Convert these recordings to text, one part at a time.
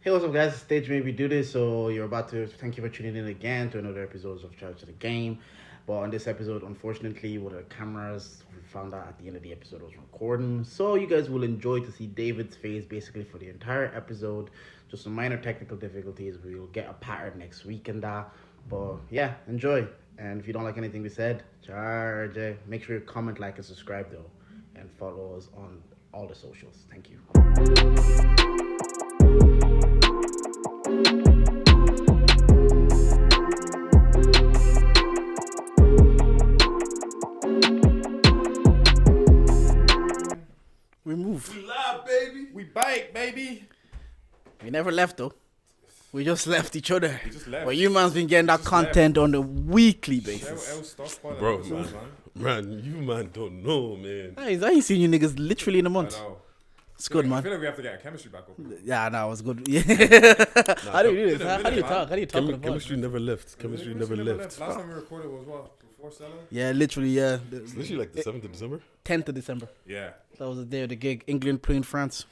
Hey, what's up, guys? Stage Maybe Do This. So, you're about to thank you for tuning in again to another episode of Charge to the Game. But on this episode, unfortunately, with the cameras, we found out at the end of the episode was recording. So, you guys will enjoy to see David's face basically for the entire episode. Just some minor technical difficulties. We'll get a pattern next week and that. But yeah, enjoy. And if you don't like anything we said, charge. Make sure you comment, like, and subscribe though, and follow us on all the socials. Thank you. We move. We live, baby. We bike, baby. We never left though. We just left each other. We just left. But you man's been getting that content on a weekly basis. Bro, man, you man don't know, man. I ain't seen you niggas literally in a month. I know. It's good, man. I feel like we have to get our chemistry back up. Yeah, no, it was good. Yeah. How do you do this? How do you talk? How do you talk about Chemistry never left. Chemistry never left. Last time we recorded was what? Before Stella? Yeah, literally, yeah. It's literally like the 7th of December. 10th of December. Yeah. That was the day of the gig. England playing France.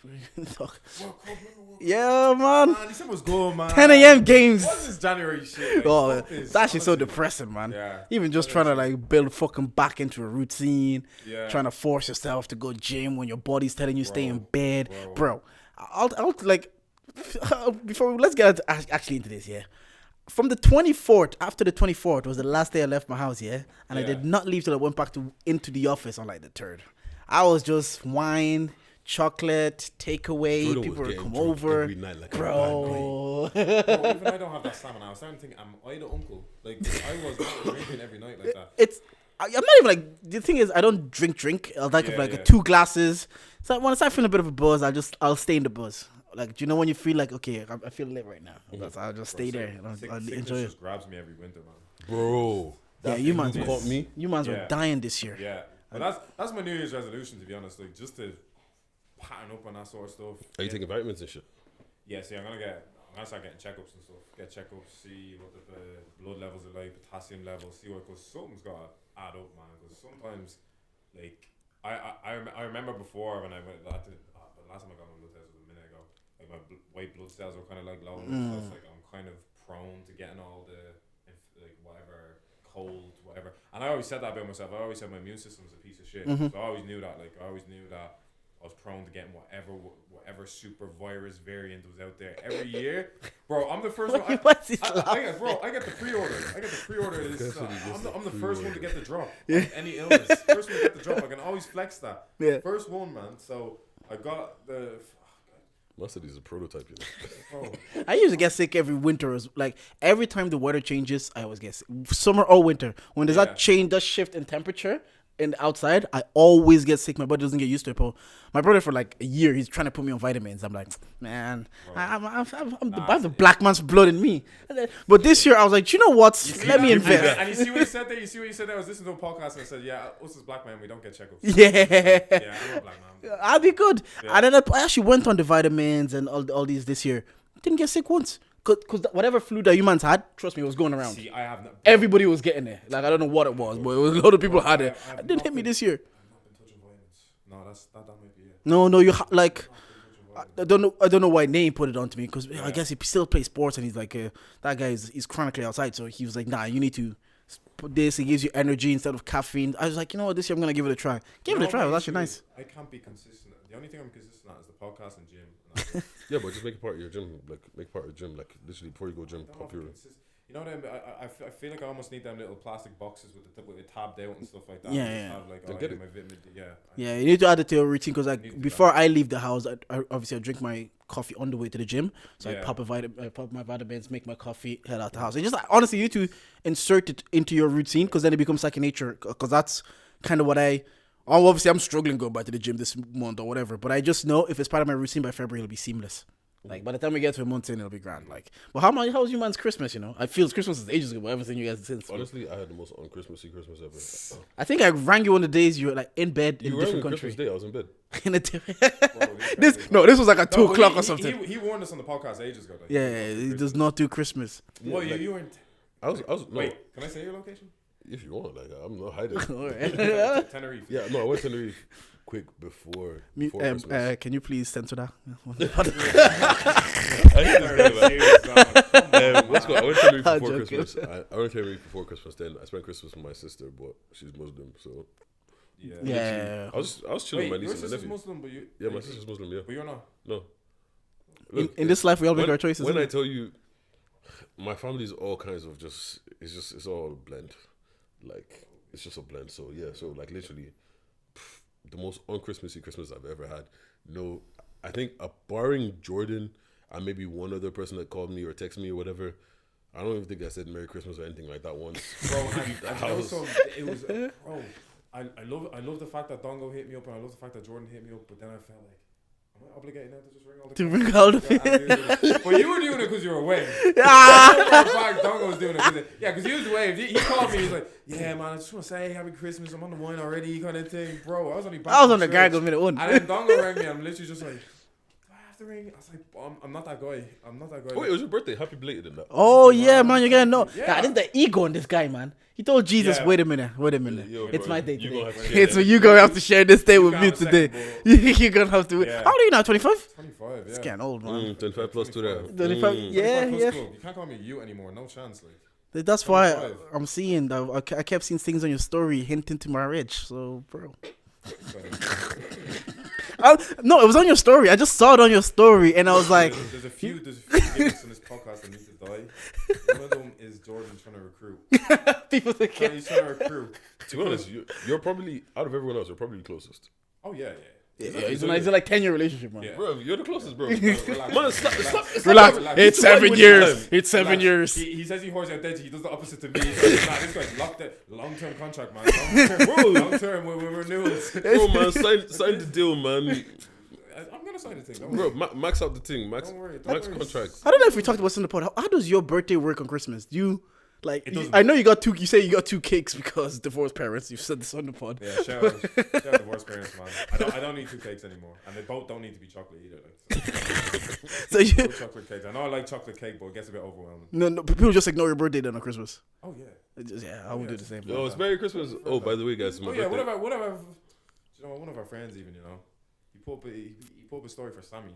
Yeah, man. December was good, man. 10 a.m. games. What's this January shit? Like, Oh, it's actually so depressing, man. Yeah. Even just trying to like build fucking back into a routine. Yeah. Trying to force yourself to go gym when your body's telling you stay in bed. Bro, I'll like, let's get actually into this, yeah. From the 24th, after the 24th was the last day I left my house, yeah? And I did not leave till I went back into the office on like the 3rd. I was just wine, chocolate, takeaway, people would come over. Every night like bro. Bro, even I don't have that stamina. I was starting to think, am I the uncle? Like, I was drinking every night like that. I'm not even like, the thing is, I don't drink. I'll like 2 glasses. So when I start feeling a bit of a buzz, I'll stay in the buzz. Like, do you know when you feel like, okay, I feel lit right now? I'll just stay there and I'll enjoy it. Just grabs me every winter, man. Bro. Yeah, you mans were dying this year. Yeah. But that's my New Year's resolution, to be honest. Like, just to pattern up on that sort of stuff. Are you taking vitamins and shit? Yeah, see, I'm gonna start getting checkups and stuff. Get checkups, see what the blood levels are like, potassium levels, see what, because something's got to add up, man. Because sometimes, like, I remember before when I went, the last time I got my blood test was a minute ago. Like, my white blood cells were kind of like low, and stuff. Like, I'm kind of prone to getting all the like whatever cold, whatever. And I always said that about myself. I always said my immune system's a piece of shit. So I always knew that. Like, I always knew that I was prone to getting whatever super virus variant was out there every year. Bro, I'm the first one. I get the pre-order. I'm the first one to get the drop. Any illness. First one to get the drop. I can always flex that. Yeah. First one, man. So I got the... Most of these are prototype, you know. Oh. I usually get sick every winter. Like, every time the weather changes, I always get sick. Summer or winter. When there's that shift in temperature in outside, I always get sick. My body doesn't get used to it. But my brother, for like a year, he's trying to put me on vitamins. I'm like, man, I'm the black man's blood in me. But this year, I was like, you know what? Let me invest. And you see what he said there? I was listening to a podcast and I said, yeah, us as black men, we don't get checkups. Yeah. Yeah, I'm a black man. I'll be good. Yeah. And then I actually went on the vitamins and all these this year. Didn't get sick once. Because whatever flu that humans had, trust me, it was going around. See, I have not. Everybody was getting it. Like, I don't know what it was, but it was a lot of people had it. It didn't hit me this year. I've not been touching vitamins. No, that might be it. No, like, I don't know why Nate put it on to me, because I guess he still plays sports, and he's like, that guy is chronically outside, so he was like, nah, you need to put this. It gives you energy instead of caffeine. I was like, you know what, this year I'm gonna give it a try. It was actually nice. I can't be consistent. The only thing I'm consistent at is the podcast and gym. Yeah, but just make it part of your gym. Like, make part of your gym. Like, literally, before you go gym, pop your... You know what I feel like I almost need them little plastic boxes with the tabbed out and stuff like that. Yeah. Have like, get it. my vitamin D, Yeah, you need to add it to your routine, because like before I leave the house, I obviously drink my coffee on the way to the gym. So I pop my vitamins, make my coffee, head out the house. And just honestly, you need to insert it into your routine, because then it becomes second nature. Because that's kind of what obviously I'm struggling going back to the gym this month or whatever. But I just know if it's part of my routine by February, it'll be seamless. Like, by the time we get to a month in, it'll be grand. Like, but how was your man's Christmas? You know, I feel Christmas is ages ago, but I haven't seen you guys since. Honestly, I had the most un-Christmassy Christmas ever. I think I rang you on the days you were like in bed in a different country. Christmas Day, I was in bed. In a this was like at 2 o'clock or something. He warned us on the podcast ages ago. Like, yeah, he does not do Christmas. Well, you weren't. I was. Wait, can I say your location? If you want, like, I'm not hiding. Tenerife. Yeah, no, I went to Tenerife quick before Christmas. Can you please censor that? before joking. Christmas. I only came week before Christmas. Then I spent Christmas with my sister, but she's Muslim, so Yeah. I was chilling with my Wait, your niece and my sister's nephew. Muslim, but you... Yeah, my sister's Muslim. Yeah, But you're not. no. In this life, we all make our choices. When innit? I tell you, my family's all kinds of it's all a blend. Like it's just a blend. So yeah, so like literally, the most un-Christmassy Christmas I've ever had. No, I think barring Jordan and maybe one other person that called me or texted me or whatever. I don't even think I said Merry Christmas or anything like that once. Bro, and also, it was... Bro, I love the fact that Dongo hit me up, and I love the fact that Jordan hit me up, but then I felt like, am I obligated now to just ring all the To ring all the But you were doing it because you were away. Ah! In fact, Dongo was doing it because he was away. He called me. He's like, "Yeah, man, I just want to say Happy Christmas. I'm on the wine already, kind of thing, bro." I was only back. I was from on the church. gargle minute one. And then Dongo rang me. I'm literally just like, "Do I have to ring?" I was like, "I'm not that guy. I'm not that guy." Oh, wait, it was your birthday. Happy belated in that. Oh yeah, man, you're gonna know. Yeah. Yeah, I think the ego in this guy, man. He told Jesus, Yeah. wait a minute. Yo, It's bro, my day you today. gonna have to share It's that. so you gonna have to share this day with got me a second, today. bro. You're gonna have to. Yeah. How old are you now? 25? 25. Yeah. It's getting old, man. 25 plus to that. 25. Yeah, 25 plus yeah. club. You can't call me you anymore. No chance. Like. That's why 25. I'm seeing that. I kept seeing things on your story hinting to marriage. So, bro. No, it was on your story. I just saw it on your story, and I was like, there's a few gimmicks in this podcast that need to die. One of them is Jordan trying to recruit. people think. He's trying to recruit. To be honest, you're probably out of everyone else. You're probably the closest. Oh yeah. It's like 10-year relationship, man. Yeah. Bro, you're the closest, bro. Relax. Man, stop. Relax. It's Why 7 waste years. time? It's 7 Relax. years. He says he whores out dead. He does the opposite to me. He's like, nah, this guy's locked it. Long-term contract, man. Long-term with renewals. Bro, man, sign the deal, man. I'm gonna sign the thing. Don't Bro, worry. max out the thing. Max Don't worry. contract. I don't know if we talked about this in the pod. How does your birthday work on Christmas? Do you like? It doesn't. I know you got two. You say you got 2 cakes because divorced parents. You've said this on the pod. Yeah, shout out divorce parents, man. I don't need 2 cakes anymore, and they both don't need to be chocolate either. Like, So you no chocolate cakes. I know I like chocolate cake, but it gets a bit overwhelming. no people just ignore your birthday then on Christmas. Oh yeah. I would do the same. Yo, it's Merry Christmas. Oh, by the way, guys, it's my Oh yeah. birthday. Whatever. You know, one of our friends even. You know, he put up a story for Sammy.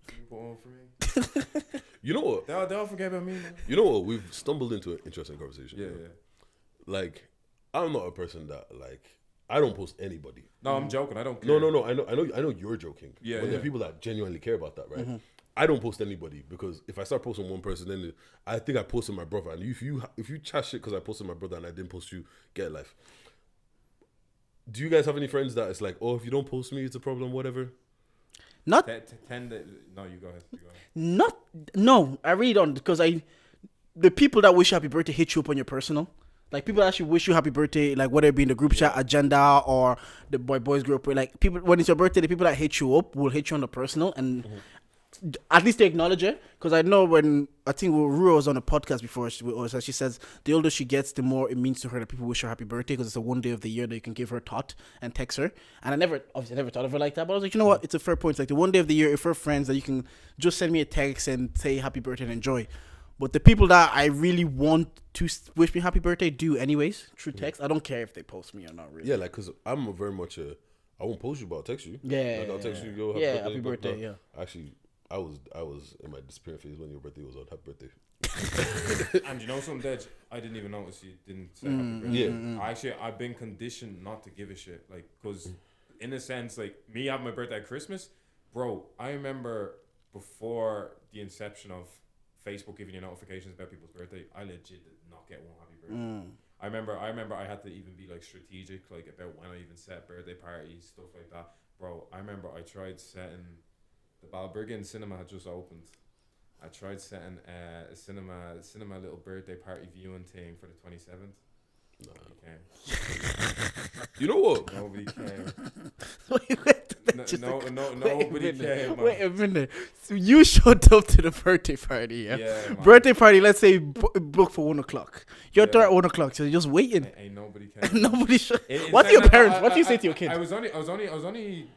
He put one for me. You know what? They all forget about me, man. You know what? We've stumbled into an interesting conversation. Yeah, bro. yeah. Like, I'm not a person that I don't post anybody. No, I'm joking. I don't care. No. I know you're joking. Yeah, But yeah. there are people that genuinely care about that, right? I don't post anybody because if I start posting one person, then I think I posted my brother. And if you chat shit because I posted my brother and I didn't post you, get a life. Do you guys have any friends that it's like, oh, if you don't post me, it's a problem, whatever? Not No, you go ahead. no. I really don't because the people that wish you happy birthday hit you up on your personal. Like people that actually wish you happy birthday, like whether it be in the group chat agenda or the boys group, like people when it's your birthday, the people that hit you up will hit you on the personal and at least they acknowledge it. Because I know when I think Rua was on a podcast before, she says the older she gets, the more it means to her that people wish her happy birthday because it's the one day of the year that you can give her a thought and text her. And I never thought of her like that, but I was like, you know what? It's a fair point. It's like the one day of the year, if we're friends, that you can just send me a text and say happy birthday and enjoy. But the people that I really want to wish me happy birthday do anyways through text. I don't care if they post me or not. Really. Yeah, like because I'm very much I won't post you, but I'll text you. Yeah. Like, I'll text you. Yo, happy birthday. blah. Yeah. Actually, I was in my disappearing phase when your birthday was on. Happy birthday. And you know something, Dej? I didn't even notice you didn't say happy birthday. Yeah. I've been conditioned not to give a shit. Like, because in a sense, like, me having my birthday at Christmas, bro, I remember before the inception of Facebook giving you notifications about people's birthday, I legit did not get one happy birthday. I remember I had to even be, like, strategic, like, about when I even set birthday parties, stuff like that. Bro, I remember I tried setting... The Balbriggan cinema had just opened. I tried setting a cinema little birthday party viewing thing for the 27th. Nobody came. You know what? Nobody came. Wait, Nobody came. Wait a minute. So you showed up to the birthday party, yeah? Man. Birthday party, let's say book for 1 o'clock. You're there at 1 o'clock, so you're just waiting. Ain't nobody came. Nobody showed. What do your parents? What do you say to your kids? I was only.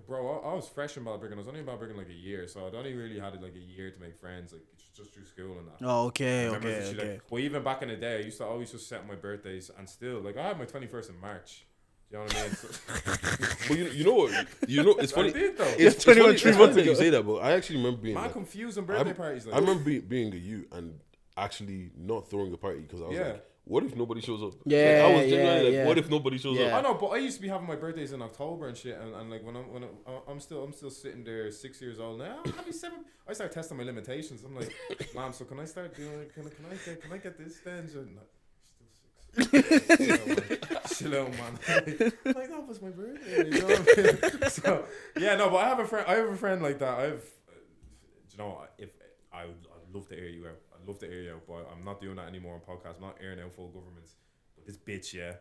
Bro, I was fresh in Balbriggan. I was only in Balbriggan like a year, so I'd only really had like a year to make friends, like just through school and that. Oh, okay. Like, well, even back in the day, I used to always just set my birthdays, and still, like, I had my 21st in March. Do you know what I mean? But you know what? You know it's funny. I did, though. It's 21 funny, 3 it's months funny that ago. you say that, but I actually remember being. Man, Like, confused on birthday parties. Like, I remember being a youth, and actually not throwing a party because I was Yeah. like, what if nobody shows up? Yeah, Like, I was genuinely like, yeah. what if nobody shows Yeah. I up? know, but I used to be having my birthdays in October and shit, and like when I'm still sitting there 6 years old now. Happy 7. I start testing my limitations. I'm like, Mom, so can I start doing? Can I get this then? So, no, still 6. Chill out, man. Like that was my birthday. You know what I mean? So yeah, no, but I have a friend like that. You know, if I'd love to air you out. I'd love to air you out, but I'm not doing that anymore on podcast. I'm not airing out full governments. This bitch, yeah.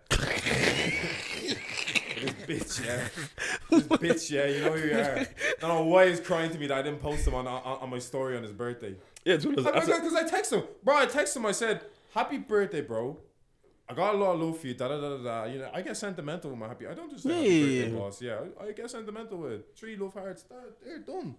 This bitch, yeah. You know who you are. I don't know why he's crying to me that I didn't post him on my story on his birthday. Yeah, because Because I text him, bro. I text him. I said, "Happy birthday, bro. I got a lot of love for you." Da da da da. You know, I get sentimental with my happy. I don't just say happy birthday, boss. Yeah, I get sentimental with it. 3 love hearts. They're done.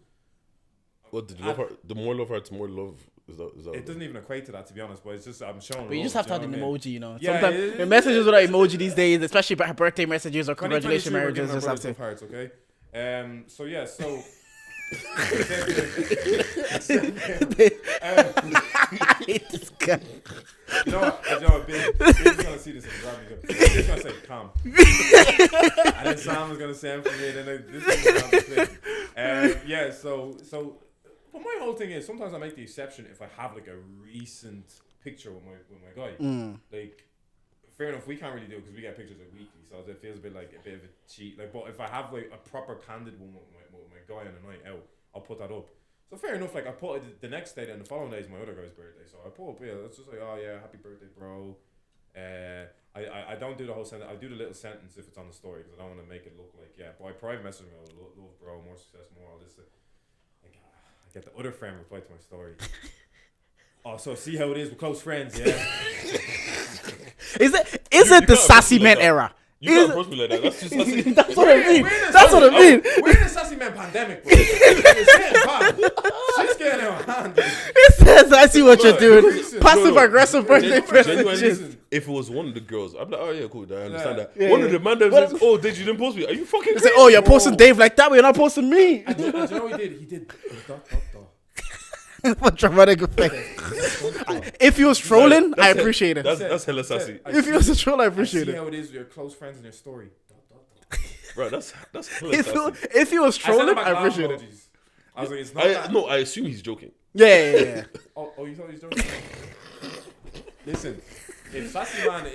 what did love heart? The more love hearts, more love. Is that It doesn't even equate to that, to be honest. But it's just I'm showing. But you just have to have an emoji, you know. Yeah, Sometimes the messages without emoji these days, especially birthday messages or 2022, congratulations we're marriages, giving just our have to. brothers love hearts, okay? So yeah, so. This guy. You know what? Big's gonna see this and grab me. He's gonna say, "Calm," and then Sam is gonna say it for me. And then this is gonna be yeah. So, but my whole thing is sometimes I make the exception if I have like a recent picture with my guy. Like, fair enough, we can't really do it because we get pictures like weekly, so it feels a bit of a cheat. Like, but if I have like a proper candid one with my guy on a night out, I'll put that up. So fair enough, like I put it the next day, and the following day is my other guy's birthday. So I put up, yeah, it's just like, oh yeah, happy birthday, bro. I don't do the whole sentence. I do the little sentence if it's on the story because I don't want to make it look like, yeah. But I private message me, love, bro, more success, more all this. Like, I get the other friend reply to my story. Oh, so see how it is with close friends, yeah. Is it the can't sassy approach me man like that. era? You can't approach me like that. That's just sassy. That's what I mean. That's what I mean. We're in a sassy man pandemic, bro. It's getting bad. Shit's getting out of hand. It says, I see what you're doing. listen. Passive aggressive birthday Genuinely, messages. if it was one of the girls, I'd be like, oh yeah, cool, I understand that. Yeah, One yeah. of the man that But- says, oh, did you didn't post me? Are you fucking They crazy? say, oh, you're Bro. posting Dave like that, but you're not posting me. And you know what he did? He did. What dramatic effect. If he was trolling, I That's it. appreciate it. That's hella sassy. If he was a troll, I I appreciate see it. how it is with your close friends and your story. Bro, that's hella If sassy. if he was I sent him trolling, back I laugh appreciate it. emojis. I was like, it's not that. No, I assume he's joking. Yeah. Oh, you thought he was joking? Listen, if Sassy Man,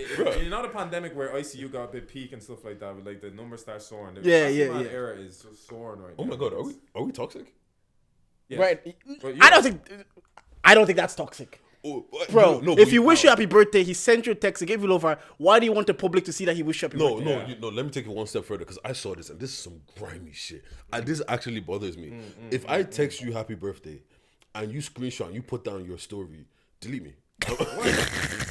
you know the pandemic where ICU got a bit peak and stuff like that, with like the numbers start soaring. The Yeah, Sassy yeah, Man yeah. era is just soaring right Oh now. my god, are we toxic? Yes. Right. But I don't think that's toxic. Oh, Bro, no, if he wish you happy birthday, he sent you a text, he gave you love heart. Why do you want the public to see that he wished you happy No, birthday? no, let me take it one step further because I saw this and this is some grimy shit. And this actually bothers me. If I text you happy birthday and you screenshot and you put down your story, delete me.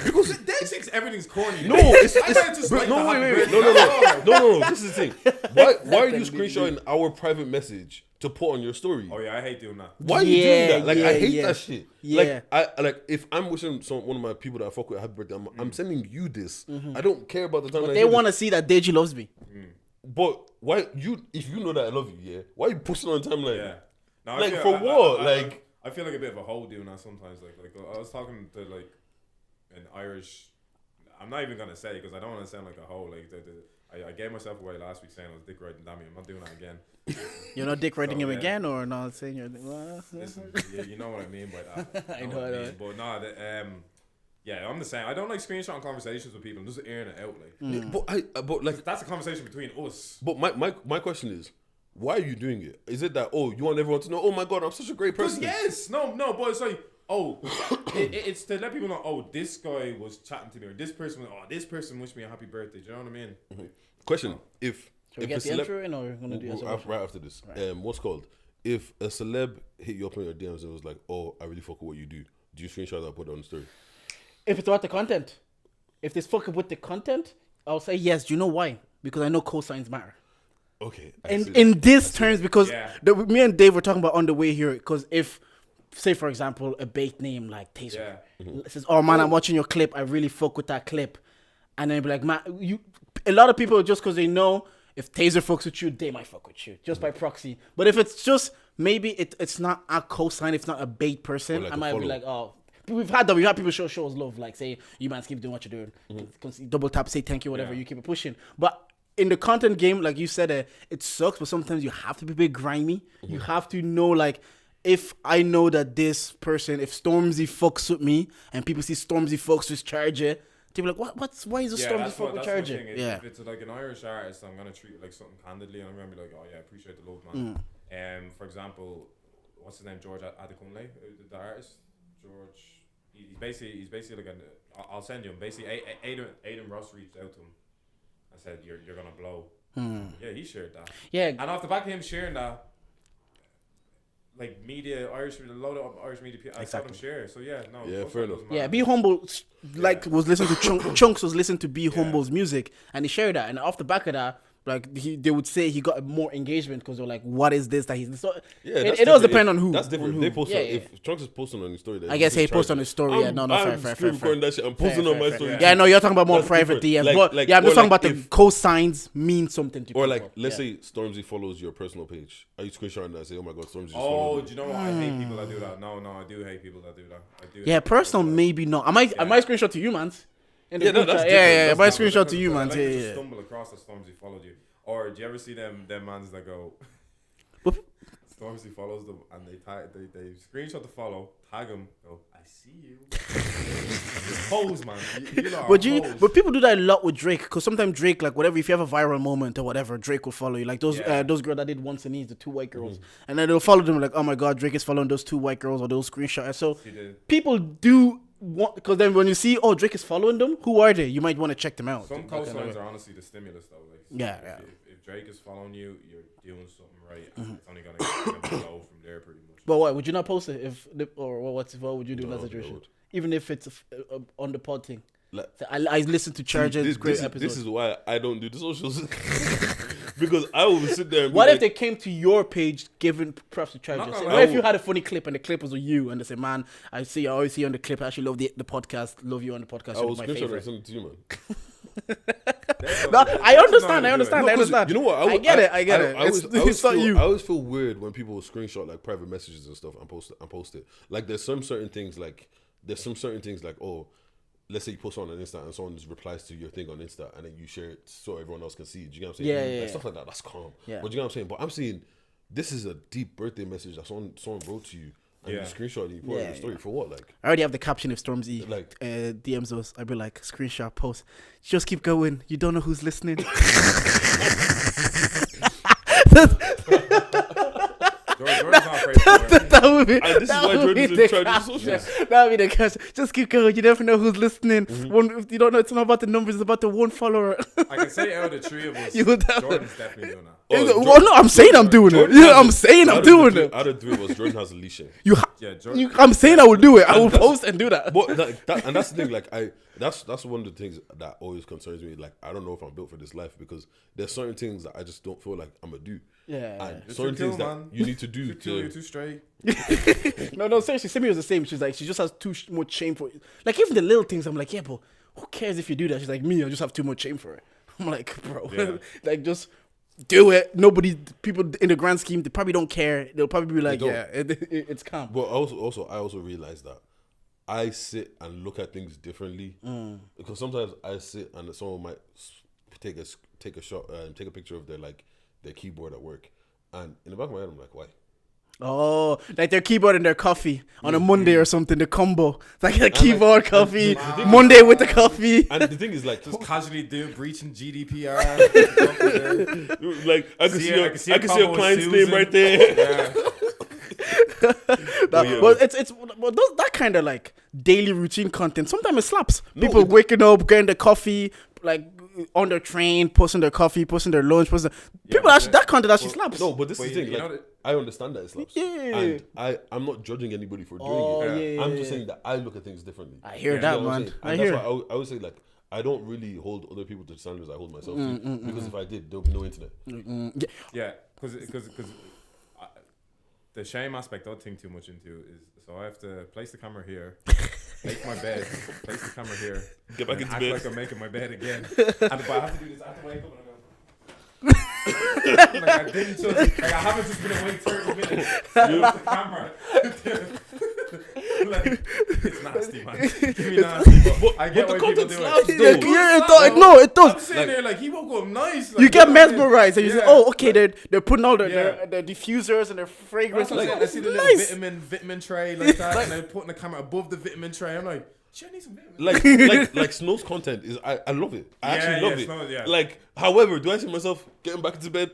because Dave thinks everything's corny. No, it's I thought it just like no, the wait, happy no. This is the thing. Why are you Definitely. screenshotting our private message to put on your story? Oh yeah, I hate doing that. Why are you doing that? Like I hate yeah. that shit. Yeah. Like I if I'm wishing one of my people that I fuck with a happy birthday, I'm sending you this. I don't care about the time. But they want to see that Deji loves me. But why if you know that I love you, yeah? Why are you posting on the timeline? Yeah. No, Like, for what? Like- I feel like a bit of a hoe doing that sometimes. Like I was talking to like an Irish. I'm not even gonna say because I don't want to sound like a hoe. Like I gave myself away last week saying I was dick riding Dammy. I'm not doing that again. You're not dick riding So, him yeah. again or not saying you're. Well, Listen, you know what I mean by that. I You know, what I know. mean. But no, yeah, I'm the same. I don't like screenshotting conversations with people and just airing it out. Like But like that's a conversation between us. but my question is, why are you doing it? Is it that you want everyone to know, oh my god, I'm such a great Because person? yes, no, but it's like, it's to let people know, oh, this guy was chatting to me, or this person wished me a happy birthday. Do you know what I mean? Question: If Should we if get a the celeb, intro in or we're going to do it? right after this, what's called? If a celeb hit you up on your DMs and was like, oh, I really fuck with what you do you screenshot that and put it on the story? If it's about the content. If it's fucking with the content, I'll say yes. Do you know why? Because I know cosigns matter. Okay. In these terms, because Yeah. me and Dave were talking about on the way here, because if, say for example, a bait name like Taser says, oh man, I'm watching your clip, I really fuck with that clip. And then be like, man, a lot of people, just because they know if Taser fucks with you, they might fuck with you, just by proxy. But if it's just, maybe it's not a cosign, it's not a bait person, Or like I a might be follow. like, oh, we've had that. We've had people show us love, like say, you man keep doing what you're doing. Double tap, say thank you, whatever. Yeah. You keep it pushing. But in the content game, like you said, it sucks. But sometimes you have to be a bit grimy. You have to know, like, if I know that this person, if Stormzy fucks with me, and people see Stormzy fucks with chargeee, they'll be like, why is the Stormzy fuck with chargeee? Yeah. If it's like an Irish artist, I'm gonna treat it like something candidly, and I'm gonna be like, oh yeah, I appreciate the love, man. For example, what's his name, George Adekunle, the artist, George. He's basically like I'll send you him. Basically, Aiden Ross reached out to him and said, you're gonna blow. Yeah, he shared that. Yeah, and off the back of him sharing that, like media, a lot of Irish media, I saw them share. So yeah, no. Yeah, fair enough. Yeah, Be Humble, like was listening to Chunks was listening to Be Humble's music, and he shared that, and off the back of that, like they would say he got more engagement because they're like, what is this that he's? So it does depend on who. That's different. Who. They post yeah, if Trunks is posting on his story. I guess he posts on his story. Yeah, no, fair. That shit. I'm posting on my story. Yeah, no, you're talking about more That's private different. DMs. Like- but like- yeah, I'm just or talking like about the if- cosigns mean something to people. Or like, let's say Stormzy follows your personal page. Are you screenshotting that and say, "Oh my god, Stormzy"? Oh, do you know what? I hate people that do that. No, I do hate people that do that. I do. Yeah, personal maybe not. I might screenshot to you, man. Yeah, no, that's yeah. I different. might That's screenshot to you, I man. like to just Yeah. stumble across that Stormzy followed you. Or do you ever see them mans that go Stormzy follows them and they screenshot the follow, tag him, go, I see you. Pose, man. You know, But people do that a lot with Drake, because sometimes Drake, like whatever, if you have a viral moment or whatever, Drake will follow you. Like those girls that did Once and Needs, the 2 white girls, and then they'll follow them like, oh my god, Drake is following those 2 white girls or those screenshots. So people do want, because then when you see, oh, Drake is following them, who are they? You might want to check them out. Some cosigns are honestly the stimulus though. Like, if Drake is following you, you're doing something right, and it's only gonna flow from there pretty much. But what would you not post it if, or what would you do in that No, situation? I would. Even if it's on the pod thing. Like, So I listened to Chargee's great episode. This is why I don't do the socials. Because I will sit there and be What like, if they came to your page giving props to Chargee? gonna What lie. if you had a funny clip and the clip was with you and they say, man, I always see you on the clip. I actually love the podcast. Love you on the podcast. I You're will my screenshot favorite. and send it to you, man. No, I understand. No, 'cause you know what? I get it. It's not you. I always feel weird when people screenshot like private messages and stuff and post it. Like there's some certain things like oh, let's say you post on Insta and someone just replies to your thing on Insta and then you share it so everyone else can see it. Do you get what I'm saying? Yeah. Like, stuff like that. That's calm. Yeah. But you get what I'm saying? But I'm saying this is a deep birthday message that someone wrote to you and you screenshot it and you put it in your story for what? Like I already have the caption if Stormzy Like- DMs us. I'd be like, screenshot, post. Just keep going. You don't know who's listening. Jordan's not afraid to wear it. That would be. And this is that why would be Jordan's the in charge of the caption. socials. That would be the caption. Just keep going. You never know who's listening. If you don't know, it's not about the numbers. It's about the one follower. I can say out of the 3 of us, You would have- Jordan's definitely doing that. Well, no, I'm saying I'm doing it. Yeah, I'm saying I'm doing it. Out of the 3 of us, Jordan has a leash. Yeah, Jordan. I'm saying I will do it. I will post and do that. But like that, and that's the thing. Like that's one of the things that always concerns me. Like I don't know if I'm built for this life because there's certain things that I just don't feel like I'm gonna do. Yeah. And It's certain your things kill, that man. you need to do You're to. too straight. No, seriously, Simi was the same. She's like, she just has too much shame for it. Like, even the little things, I'm like, yeah, but who cares if you do that? She's like, me, I just have too much shame for it. I'm like, bro, Yeah. like, just do it. People in the grand scheme, they probably don't care. They'll probably be like, don't. yeah, it's calm. But I also realize that I sit and look at things differently because sometimes I sit and someone might take a shot and take a picture of their keyboard at work, and in the back of my head I'm like, why? Oh, like their keyboard and their coffee on a Monday or something, the combo. It's like a keyboard, coffee, Monday with the coffee. And the thing is like, Just casually breaching GDPR. like I can see your client's name Susan. right there. Yeah. Well, it's that kind of like daily routine content. Sometimes it slaps. People waking up, getting their coffee, like on their train, posting their coffee, posting their lunch, people actually that content actually slaps. No, but this But is the thing. you Like, know that- I understand that it slaps. Yeah. And I'm not judging anybody for doing Oh, it. yeah, I'm yeah, just yeah. saying that I look at things differently. I hear You that, know what I'm man. saying? I And hear. that's why I would say like I don't really hold other people to the standards I hold myself to because if I did, there'll be no internet. Yeah, because the shame aspect I don't think too much into is so I have to place the camera here, make my bed, place the camera here, Get back and into act bed. like I'm making my bed again. But I have to do this. I have to wake up and I go. Like I didn't just like I haven't just been awake 30 minutes with the camera. like, it's nasty, man. Give me nasty, but I get but the why people content do slaps, it. though. Yeah, it does. I'm sitting there like, he woke up nice. Like, You get mesmerized and you say, "Oh, okay." They're putting all Yeah. their diffusers and their fragrances. Like, I see the little Nice. vitamin tray like that, and they're putting the camera above the vitamin tray. I'm like, "Shit, I need some vitamin." Like Snow's content is I love it. I actually love it. Snow, yeah. Like, however, do I see myself getting back into bed,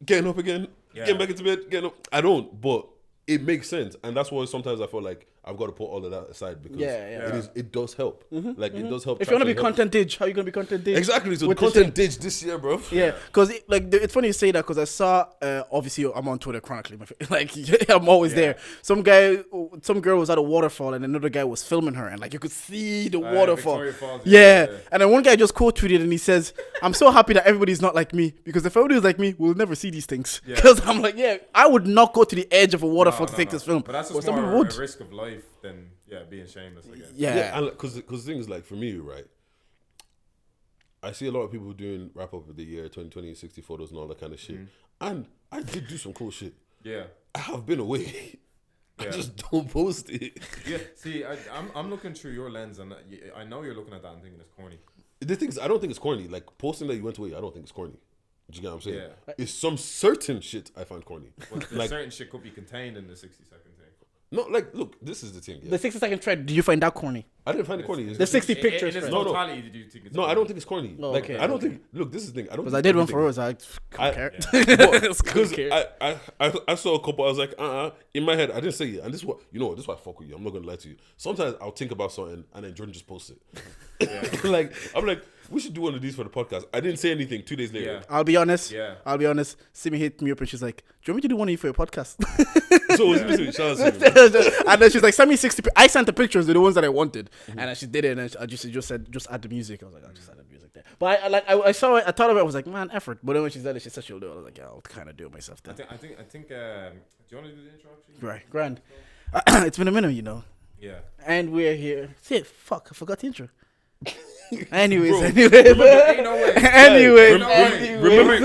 getting up again, getting back into bed, getting up? I don't, but it makes sense, and that's why sometimes I feel like I've got to put all of that aside because it does help. Like it does help. If you want to be help. content dig, how you gonna be content dig? Exactly. So With the this content ditch this year, bro. Yeah, because it's funny you say that because I saw obviously I'm on Twitter chronically, like I'm always there. Some girl was at a waterfall and another guy was filming her and like you could see the waterfall. Victoria Falls, Yeah, and then one guy just quote tweeted and he says, "I'm so happy that everybody's not like me because if everybody was like me, we'll never see these things." Because I'm like, I would not go to the edge of a waterfall to take this film. But that's But just some people more would. a risk of life than being shameless. I guess. Yeah. because things like for me, right? I see a lot of people doing wrap up of the year 2020, 60 photos and all that kind of shit, and I did do some cool shit. Yeah. I have been away. I Yeah. just don't post it. Yeah. See, I'm looking through your lens, and I know you're looking at that and thinking it's corny. The thing is, I don't think it's corny. Like posting that you went away, I don't think it's corny. Do you get what I'm saying? Yeah. It's some certain shit I find corny. But Like, certain shit could be contained in the 60-second thing. no, like, look, this is the thing. Yeah. The 60-second thread, do you find that corny? I didn't find it corny. The 60 pictures. In its No. totality, did you think it's No, I corny? don't think it's corny. Oh, like, okay, I don't think. Look, this is the thing. I don't. Because think I did one everything- for us. I I- don't care. Because care. I saw a couple. I was like, in my head, I didn't say it. And this is what you know. This is why I fuck with you. I'm not gonna lie to you. Sometimes I'll think about something and then Jordan just posts it. Like I'm like, we should do one of these for the podcast. I didn't say anything. 2 days later. Yeah. I'll be honest. Yeah. I'll be honest. Simi hit me up and she's like, "Do you want me to do one of you for your podcast?" So it was basically shout out to you. And then she's like, "Send me 60." I sent the pictures, the ones that I wanted, and then she did it. And I just said, "Just add the music." I was like, "I'll just add the music there." But I saw it. I thought of it. I was like, "Man, effort." But then when she said it, she said she'll do it. I was like, "Yeah, I'll kind of do it myself." Then. I think. Do you want to do the intro? Actually? Right, grand. It's been a minute, you know, Yeah. and we're here. Shit, fuck, I forgot the intro. Anyways, Bro, Ain't no way.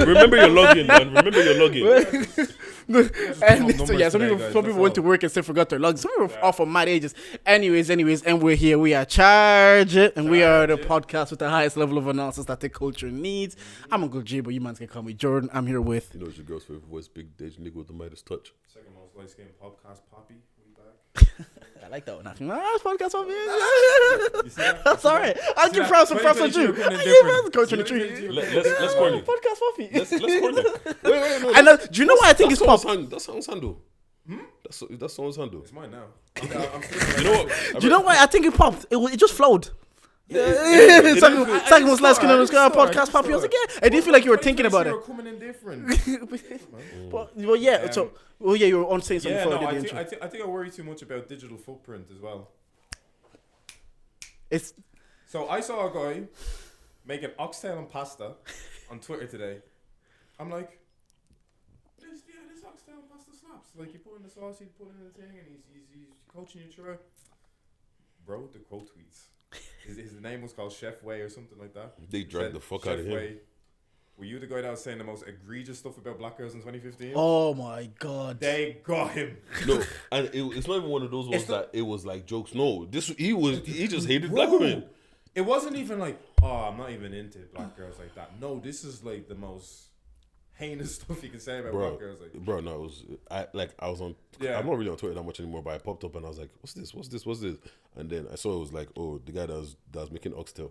Remember your login, man. Remember your login. And so yeah, some today, people, guys, some that's people went to all. work and still forgot their logs. Some people are off for mad ages. Anyways, and we're here. We are Charge It, and we are the podcast with the highest level of analysis that the culture needs. I'm Uncle J, but you man can call me Jordan. I'm here with. You know, it's your girl's favorite voice, Big Dej nigga with the Midas touch. Second most light skinned podcast, Poppy. We back. I like that one. Actually. It's podcast on me. You see that? That's all right. I'll See give that? props and props on 2022 you. coming in I different. give props on 23. Let's corny. Podcast Poppy. Let's corny. Wait, no. And do you know why I think it's pop? That's someone's handle. That's someone's handle. It's mine now. I'm still You know what? Do you know why I think it popped? It just flowed. It's Second was last alright, was going it's alright, podcast it's Poppy. I was like, alright. yeah. I didn't feel like you were thinking about it. You're coming in different. Well, yeah. So, yeah, you were on saying something Yeah, before no, I I did the think, intro. I think I worry too much about digital footprint as well. It's So I saw a guy making oxtail and pasta on Twitter today. I'm like, this oxtail and pasta slaps. Like you put in the sauce, you put in the thing, and he's coaching you through it. Bro, the quote tweets. His name was called Chef Way or something like that. They dragged the fuck out of him. Way, were you the guy that was saying the most egregious stuff about black girls in 2015? oh my god. They got him. No, and it's not even one of those ones It's not- that it was like jokes. No, he just hated Bro, black women. It wasn't even like, oh, I'm not even into black girls like that. No, this is like the most heinous stuff you can say about black girls. Like, Bro, no, it was I was on. Yeah. I'm not really on Twitter that much anymore, but I popped up and I was like, "What's this?" And then I saw it was like, "Oh, the guy that was making oxtail,"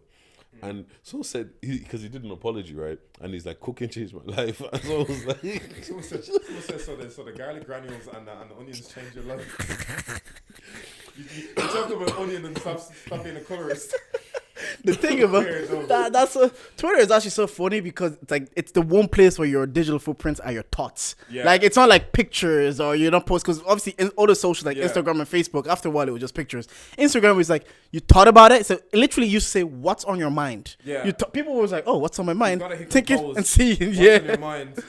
and someone said because he did an apology, right? And he's like, "Cooking changed my life." And so I was like, someone said so the garlic granules and the onions change your life. you talk about onion and stop being a colorist. The thing about Weird, though. that's Twitter is actually so funny because it's the one place where your digital footprints are your thoughts. Yeah. Like it's not like pictures or you don't post because obviously in all the socials like Yeah. Instagram and Facebook. After a while, it was just pictures. Instagram was like you thought about it, so it literally used to say what's on your mind. Yeah. People was like, oh, what's on my mind? gotta hit Think it compose. and see. What's in Yeah. your mind?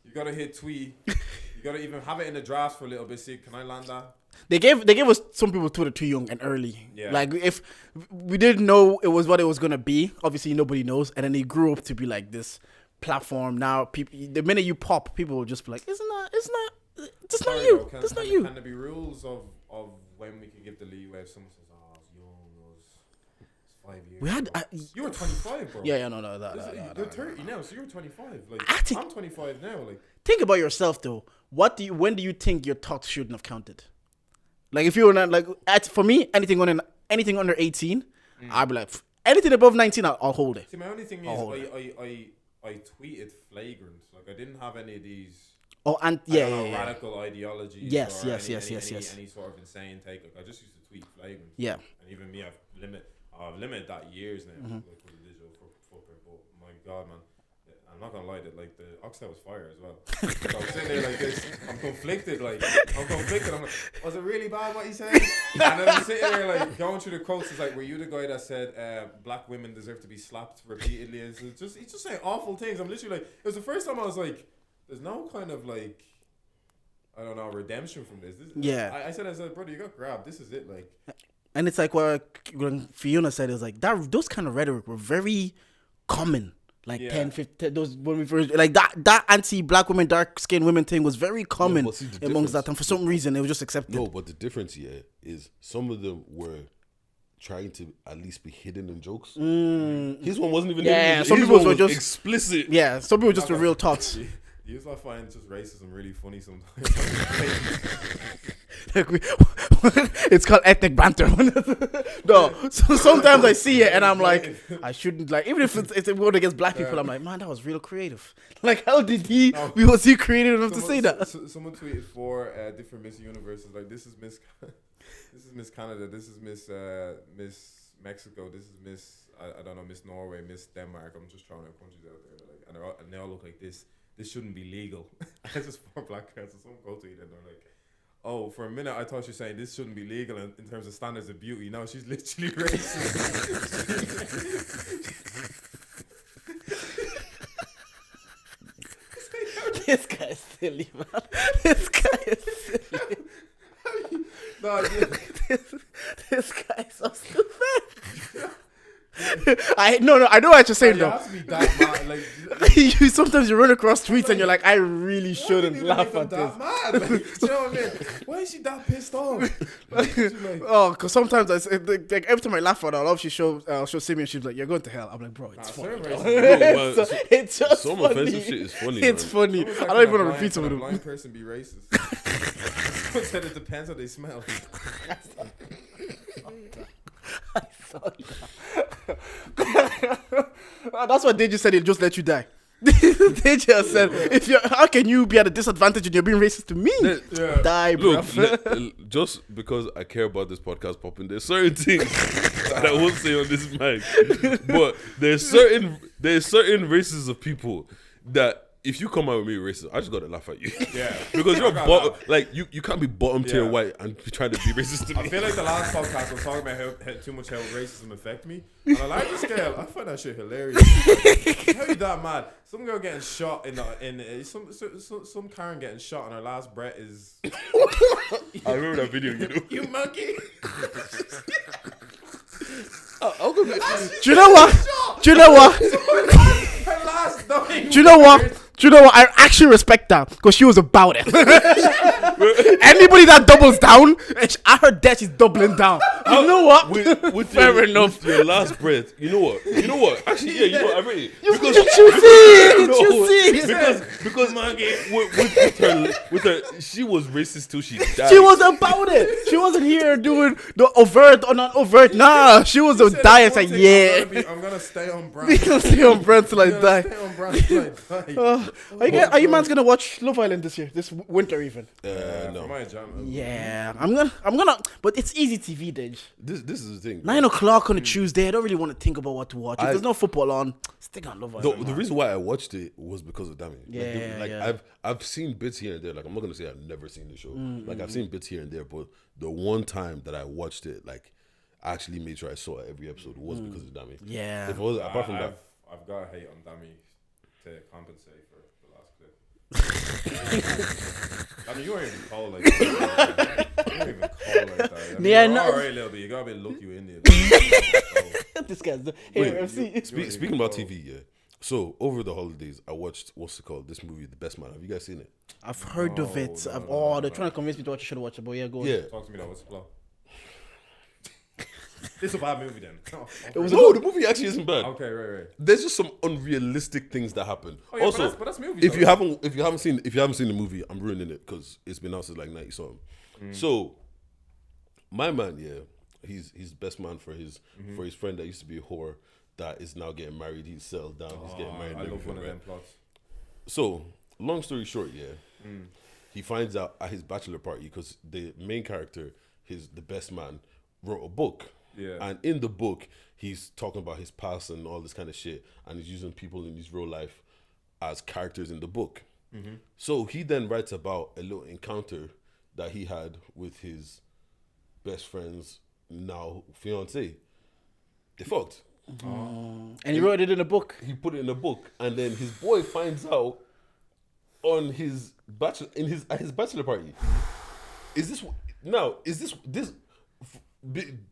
You gotta hit tweet. You gotta even have it in the drafts for a little bit. See, can I land that? They gave us some people Twitter too young and early. Yeah. Like if we didn't know it was what it was gonna be, obviously nobody knows, and then it grew up to be like this platform. Now people, the minute you pop, people will just be like, "It's not you. Though, It's not you." Can there be rules of when we could give the leeway. If someone says, "Oh, I was young, I was 5 years." We had. You were 25, bro. Yeah, no. You're 30 now, so you're 25. Like I think- I'm 25 now. Like Think about yourself though. When do you think your thoughts shouldn't have counted? Like if you were not like for me, anything under 18, I'd be like anything above 19, I'll hold it. see, my only thing is I tweeted flagrant. Like I didn't have any of these. Oh, and yeah. radical ideologies. Yes, or yes, any, yes, any, yes, any, yes. Any sort of insane take. Like I just used to tweet flagrant. Yeah. And even me, I've limited that years now. Like with the digital footprint. But my God, man, I'm not gonna lie. That like the oxtail was fire as well. So I'm sitting there like this. I'm conflicted. I'm like, was it really bad what he said? And then I'm sitting there like going through the quotes. It's like, were you the guy that said black women deserve to be slapped repeatedly? And he's just saying awful things. I'm literally like, it was the first time I was like, there's no kind of like, I don't know, redemption from this. I said, brother, you got grabbed. This is it. Like, And it's like what when Fiona said, it was like that. Those kind of rhetoric were very common. Like 10, 15, those when we first like that anti-black women, dark-skinned women thing was very common amongst that, and for some reason it was just accepted. No, but the difference here is some of them were trying to at least be hidden in jokes. His one wasn't even. Yeah, hidden. some His people one were was just explicit. Yeah, some people just the real thoughts. You just find just racism really funny sometimes. It's called ethnic banter. No, so sometimes I see it and I'm like, I shouldn't like. Even if it's a word against black people, I'm like, man, that was real creative. Like, how did he? Was he creative enough to say that? Someone tweeted 4 different Miss Universes. Like, this is Miss, this is Miss Canada. This is Miss Mexico. This is Miss I don't know, Miss Norway, Miss Denmark. I'm just throwing out countries out there. Like, and they all look like this. This shouldn't be legal. It's just 4 black girls. So someone go to it and they're like, oh, for a minute I thought you were saying this shouldn't be legal in terms of standards of beauty. No, she's literally racist. This guy is silly, man. This guy is silly. This guy is so stupid. I know what you're saying You though. have to be that mad. Like, You sometimes you run across streets and you're like, I really shouldn't laugh at this. that mad. Like, you know what I mean? Why is she that pissed off? Oh, because sometimes like every time I laugh at her, I love she'll see me and she's like, "You're going to hell." I'm like, "Bro, it's funny." It's just some funny. offensive shit is funny. It's man. funny. I don't even want to repeat some of Can a them. blind person be racist? Someone said it depends how they smell. I saw that. That's what Deja said. He'll just let you die. Deja said, how can you be at a disadvantage and you're being racist to me? Yeah. Die, bro. Look, just because I care about this podcast popping, there's certain things that I won't say on this mic. But there's certain races of people that if you come out with me racist, I just gotta laugh at you. Yeah. Because you're you can't be bottom tier white and be trying to be racist to me. I feel like the last podcast I was talking about how too much how racism affect me. On a larger scale, I find that shit hilarious. How you that mad? Some girl getting shot some Karen getting shot and her last breath is. I remember that video. You monkey. Do you know what? Do you know what? Her last dying. Do you know what? Do you know what? I actually respect that because she was about it. Anybody that doubles down, at her death, she's doubling down. You know what? With Fair enough. With your last breath, you know what? Actually, yeah, you know what? I really You see? because with her, she was racist till she died. She was about it. She wasn't here doing the overt or not overt. Nah, she was a diet. Like, yeah. I'm gonna stay on brand. Stay on brand till I die. Stay on brand till I die. Are you man's gonna watch Love Island this winter even? No. For my jam. Yeah, I'm gonna. But it's easy TV, Dej. This is the thing. 9:00 on a Tuesday. I don't really want to think about what to watch. If there's no football on, stick on Love Island. The reason why I watched it was because of Dami. Yeah. I've seen bits here and there. Like, I'm not gonna say I've never seen the show. Like, I've seen bits here and there, but the one time that I watched it, like, I actually made sure I saw every episode was because of Dami. Yeah. If it was apart from that, I've got to hate on Dami to compensate for the last clip. I mean, you weren't even cold like that. You weren't even cold like that. I mean, Yeah, you're no. alright, little bit. You got a bit look you in there. This guy's Wait, speaking about TV, yeah. So over the holidays, I watched what's it called? This movie, The Best Man. Have you guys seen it? I've heard of it. They're trying to convince me to watch. I should watch it, but yeah, go on. Yeah. Talk to me though. What's the plot? This is a bad movie then. It was No, the movie actually isn't bad. Okay, right. There's just some unrealistic things that happen. Oh, yeah, Also, but that's movies, if though. you haven't seen the movie, I'm ruining it because it's been out since like 90 something. So, my man, he's best man for his friend that used to be a whore that is now getting married. He's settled down. He's getting married. I and love everything, one of right? them plots. So, long story short, he finds out at his bachelor party because the main character, the best man, wrote a book. Yeah. And in the book, he's talking about his past and all this kind of shit, and he's using people in his real life as characters in the book. So he then writes about a little encounter that he had with his best friend's now fiance. They fucked. And he wrote it in a book. He put it in a book, and then his boy finds out on his bachelor party. Is this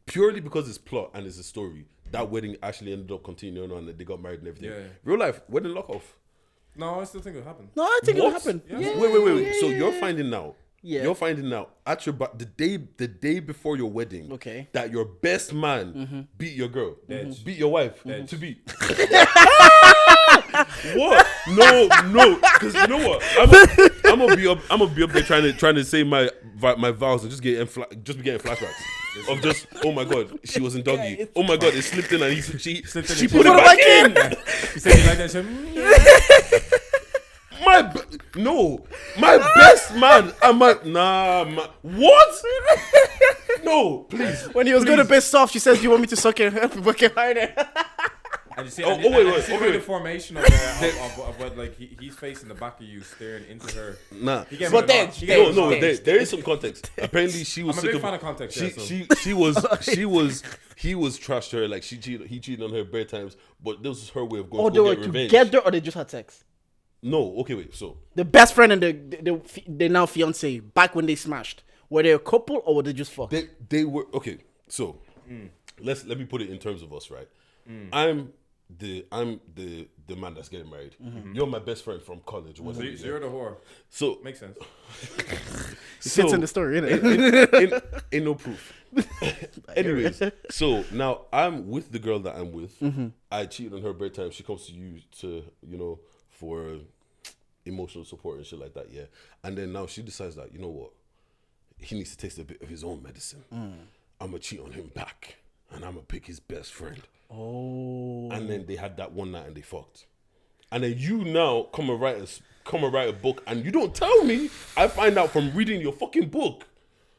purely because it's plot and it's a story? That wedding actually ended up continuing on, and they got married and everything. Yeah. Real life wedding lock off. No, I still think it'll happen. No, I think What? it'll happen. Yeah. Yeah, Wait. yeah, So yeah, you're yeah. finding now. Yeah. You're finding out at your the day before your wedding. Okay. That your best man beat your girl, beat your wife to beat. What? No. Because you know what? I'm gonna be up there trying to say my vows and just be getting flashbacks of just, oh my god, she was in doggy. Oh my god, it slipped in and she Slipped in she and put she it back in. You said you like that shit? My best man. What? No, please. When he was going to base soft, she says, "Do you want me to suck your harder?" And you see, wait, the formation of what, like, he's facing the back of you, staring into her. Nah. He gave But her a then- nod. She gave her a nod. There is some context. Apparently, she was I'm a sick big of. fan of context, She, yeah, so. he was trashed her. Like he cheated on her bare times. But this was her way of going Or to they go were get revenge. together, or they just had sex. No, okay, wait. So The best friend and the now fiance back when they smashed. Were they a couple or were they just fucked? they were okay. So let me put it in terms of us, right? I'm the man that's getting married. You're my best friend from college. So you're the whore. So Makes sense. Fits in the story, innit? Ain't no proof. Anyways, so now I'm with the girl that I'm with. I cheated on her bare time. She comes to you for emotional support and shit like that, yeah. And then now she decides that, you know what? He needs to taste a bit of his own medicine. I'm gonna cheat on him back, and I'm gonna pick his best friend. Oh. And then they had that one night and they fucked. And then you now come and write a book, and you don't tell me. I find out from reading your fucking book.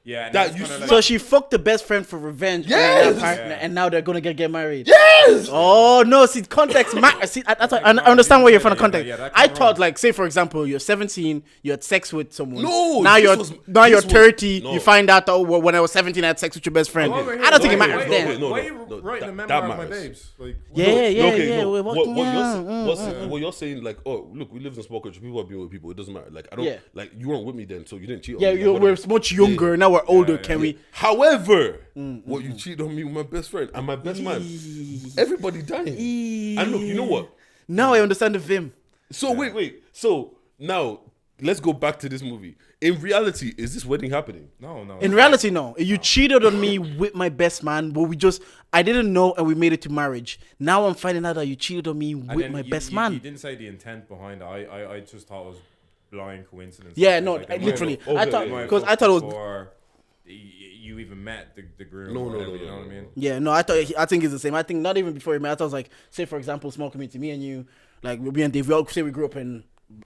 Yeah. And That that's you kinda So she fucked the best friend for revenge. Yes! On her partner, Yeah. and now they're gonna get married. Yes. Oh no! See, context matters. See, I understand where you're from. The context. Yeah, that I came thought, wrong. like, say for example, you're 17, you had sex with someone. No, now this you're was- now this you're was- 30. no. You find out, oh, well, when I was 17, I had sex with your best friend. Oh, wait, I don't think it wait, matters wait, then. wait, no, Why are no, you no, writing a that memoir of my matters. babes? Like, Yeah, No, yeah, okay, yeah. no. We're walking What you're saying, like, oh, look, we live in a small country. People are being with people. It doesn't matter. Like, I don't, Yeah. like, you weren't with me then, so you didn't cheat on Yeah, me. Like, we're whatever. much younger now. We're older. Can we? However, what you cheated on me with my best friend and my best man, everybody dying. And look, you know what? Now I understand the vim. So wait. So now let's go back to this movie. In reality, is this wedding happening? no. In reality, no. You cheated on me with my best man, but I didn't know, and we made it to marriage. Now I'm finding out that you cheated on me And with then my best You man. didn't say the intent behind it. I just thought it was blind coincidence. Yeah, no, Like, they might literally. have- I okay, thought yeah, yeah. because I thought it was. before you even met the groom. No, or no, whatever, no, You know no, what I mean? Yeah, no, I think it's the same. I think not even before we met. I thought it was like, say for example, small community, me and you, like me and Dave, we all say we grew up in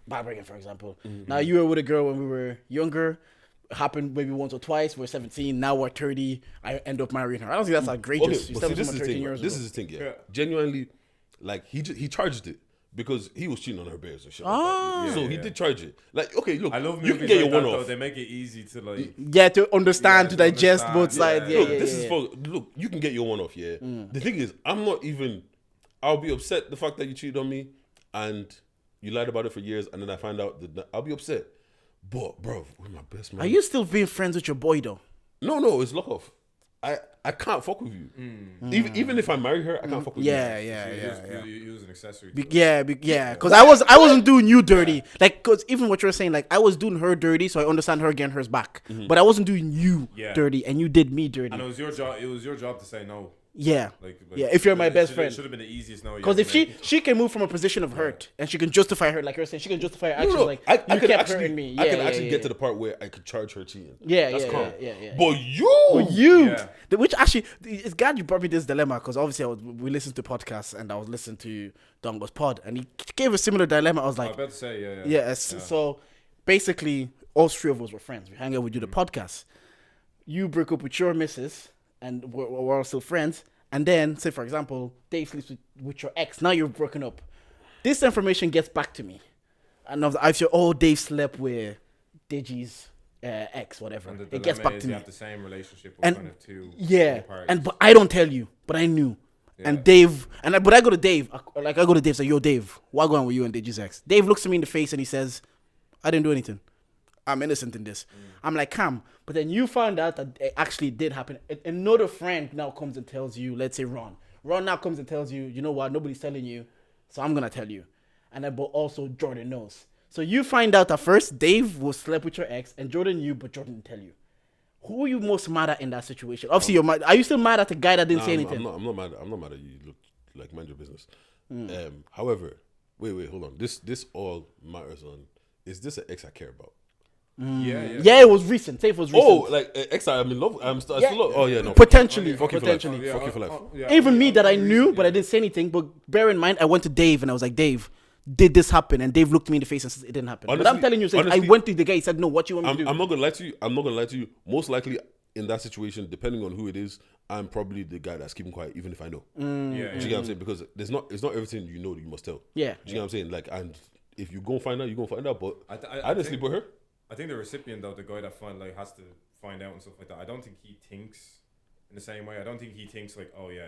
Barbarian, for example. Now you were with a girl when we were younger. Happened maybe once or twice. We're 17. Now we're 30. I end up marrying her. I don't think that's outrageous. Okay, You but see, started this from is the 13 thing. years This ago. is the thing. Yeah, Yeah. genuinely, like he charged it because he was cheating on her bears and shit. Ah. Like that. So Yeah, he yeah. did charge it. Like, okay, look, I love movies you can get like your that, one though. off. They make it easy to like. Yeah, to understand, Yeah, to to digest understand, both sides. yeah, Yeah, Look, yeah, this yeah, is yeah. for look. You can get your one off. Yeah. The thing is, I'm not even. I'll be upset the fact that you cheated on me and you lied about it for years, and then I find out that I'll be upset. But bro, with my best man. Are you still being friends with your boy though? No, it's lock off. I I can't fuck with you. Even if I marry her, I can't fuck with you. You use an accessory. Because I wasn't doing you dirty. Like, because even what you're saying, like, I was doing her dirty, so I understand her getting hers back. But I wasn't doing you dirty, and you did me dirty. And it was your job. It was your job to say no. Yeah. Like, if you're my best friend. It should have been the easiest no. Because if she can move from a position of hurt and she can justify her, like you're saying, she can justify her actions. Like, I you could kept actually, hurting me. I could actually get to the part where I could charge her cheating. That's calm. Yeah. But you. Which actually, it's glad you brought me this dilemma, because obviously we listened to podcasts and I was listening to Dongo's pod and he gave a similar dilemma. I was like, I was about to say, So basically, all three of us were friends. We hang out, we do the podcast. You break up with your missus and we're all still friends. And then, say for example, Dave sleeps with your ex. Now you're broken up. This information gets back to me. And I say, Dave slept with Digi's ex, whatever. And it gets back to me. You have the same relationship with kind of two parties. But I don't tell you, but I knew. Yeah. And Dave, but I go to Dave. I go to Dave. Say, yo, Dave, what going on with you and Digi's ex? Dave looks at me in the face and he says, I didn't do anything. I'm innocent in this. I'm like, calm. But then you find out that it actually did happen. Another friend now comes and tells you, let's say Ron. Ron now comes and tells you, you know what, nobody's telling you, so I'm going to tell you. And then, but also Jordan knows. So you find out that first Dave was slept with your ex and Jordan knew, but Jordan didn't tell you. Who are you most mad at in that situation? Obviously, you're mad. Are you still mad at the guy that didn't say anything? I'm not mad at you. Look, like, mind your business. However, wait, hold on. This all matters on, is this an ex I care about? Yeah, it was recent. Say it was recent. Oh, like ex I'm in love. I'm still love. Oh yeah, no. Potentially. Fuck you for life. Even me that I knew, but I didn't say anything. But bear in mind, I went to Dave and I was like, Dave, did this happen? And Dave looked me in the face and said it didn't happen. Honestly, but I'm telling you, I went to the guy. He said, no. What you want me to do? I'm not gonna lie to you. Most likely in that situation, depending on who it is, I'm probably the guy that's keeping quiet, even if I know. Do you get what I'm saying? Because it's not everything you know that you must tell. Yeah. Do you get what I'm saying? Like, and if you go find out, you go find out. But I didn't sleep with her. I think the recipient, though, the guy that has to find out and stuff like that, I don't think he thinks in the same way. I don't think he thinks like, oh yeah,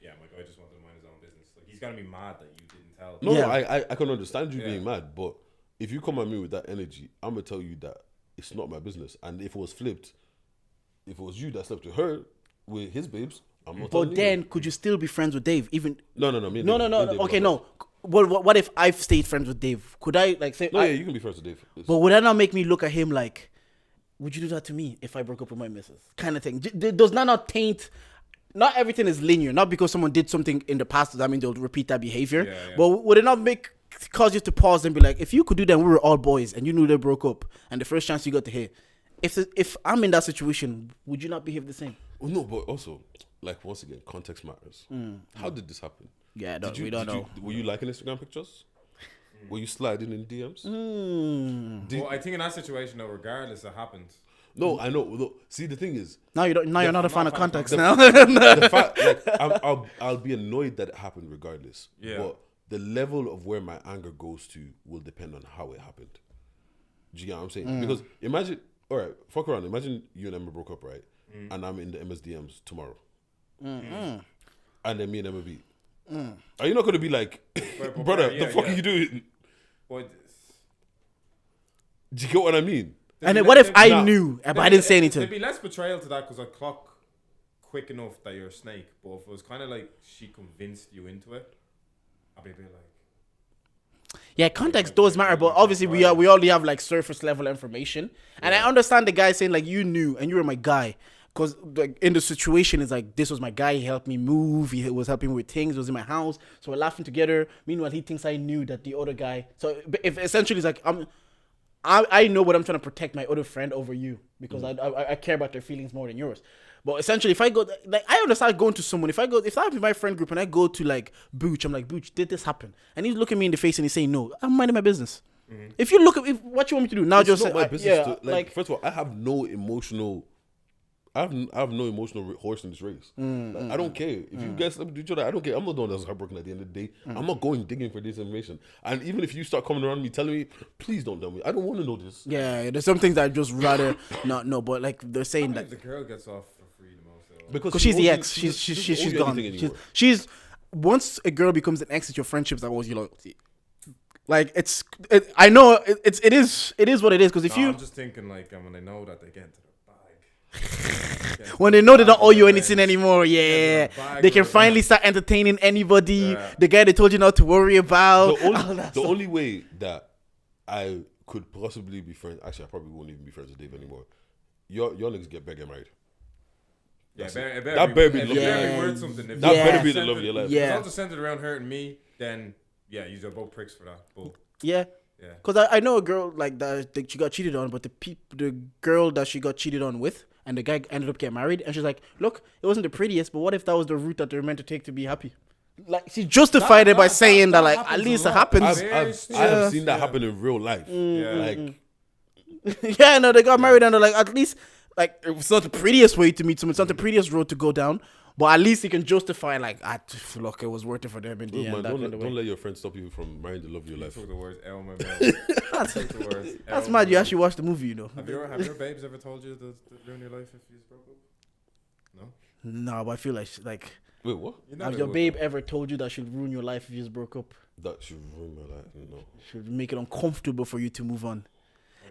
my guy just wanted to mind his own business. Like, he's gonna be mad that you didn't tell. No, I can understand you being mad, but if you come at me with that energy, I'm gonna tell you that it's not my business. And if it was flipped, if it was you that slept with her, with his babes, I'm not. But then, could you still be friends with Dave? Even no. Okay, no. What if I've stayed friends with Dave? Could I say? No, you can be friends with Dave. But would that not make me look at him like, would you do that to me if I broke up with my missus? Kind of thing. Does that not taint? Not everything is linear. Not because someone did something in the past, I mean they'll repeat that behavior. Yeah. But would it not cause you to pause and be like, if you could do that, we were all boys, and you knew they broke up, and the first chance you got to hear, if I'm in that situation, would you not behave the same? Well, no, but also, like, once again, context matters. How did this happen? Yeah, we don't know. Were you liking Instagram pictures? Were you sliding in DMs? Well, I think in that situation, though, regardless, it happened. No, I know. Look, see, the thing is, you're not a fan of context now. The fact, like, I'll be annoyed that it happened regardless. Yeah. But the level of where my anger goes to will depend on how it happened. Do you get what I'm saying? Because imagine, all right, fuck around. Imagine you and Emma broke up, right? And I'm in the Emma's DMs tomorrow. And then me and Emma beat. Are you not going to be like, brother, the fuck are you doing? What? Do you get what I mean? And then what if I knew, but I didn't say anything? There'd be less betrayal to that because I clock quick enough that you're a snake. But if it was kind of like she convinced you into it, I'd be a bit like... Yeah, context does matter, but obviously we only have like surface level information. And I understand the guy saying like, you knew and you were my guy. Because like in the situation, it's like, this was my guy. He helped me move. He was helping me with things. He was in my house. So we're laughing together. Meanwhile, he thinks I knew that the other guy. So if essentially it's like, I know what I'm trying to protect my other friend over you. Because I care about their feelings more than yours. But essentially, if I go, like, I understand going to someone. If I'm in my friend group and I go to like Booch, I'm like, Booch, did this happen? And he's looking me in the face and he's saying, no, I'm minding my business. If you look at what you want me to do now, just not say, my business. Like, first of all, I have no emotional horse in this race. Like, I don't care if you guys sleep with each other. I don't care. I'm not the one that's heartbroken at the end of the day. I'm not going digging for this information. And even if you start coming around me telling me, please don't tell me. I don't want to know this. Yeah, there's some things that I just rather not know. But like they're saying that the girl gets off for free the most. Because she's the ex. She's gone. She's once a girl becomes an ex, it's your friendships that was you like I know it is what it is. Because if I'm just thinking like when I know that they get into the bag. When they know they don't owe you anything anymore, Yeah, they can finally start entertaining anybody. Yeah. The guy they told you not to worry about. The only way that I could possibly be friends, actually, I probably won't even be friends with Dave anymore. Your niggas better get married. Yeah, that better be love. lovely. Worth something. If That you better be the centered- love of your life. Yeah. If it's all just centered around hurting me, then yeah, you're both pricks for that. But Yeah. yeah. Because I know a girl like that she got cheated on, but the girl that she got cheated on with and the guy ended up getting married, and she's like, look, it wasn't the prettiest, but what if that was the route that they were meant to take to be happy? Like, she justified it by saying that like, at happens least a it lot. happens. I've seen that happen in real life. Yeah. Like, Yeah, no, they got married and they're like, at least, like, it's not the prettiest way to meet someone, it's not the prettiest road to go down, but at least you can justify, like, look, it was worth it for them in the look, end. man, that kind of way. don't let your friends stop you from marrying the love of your You life. took the words L, my man. Took the words That's L, mad, you man. actually watched the movie, you know. Have your babes ever told you to ruin your life if you broke up? No. No, but I feel like, Wait, what? You know have they your would, babe though. ever told you that she'll ruin your life if you just broke up? That should ruin my life. No. Should make it uncomfortable for you to move on.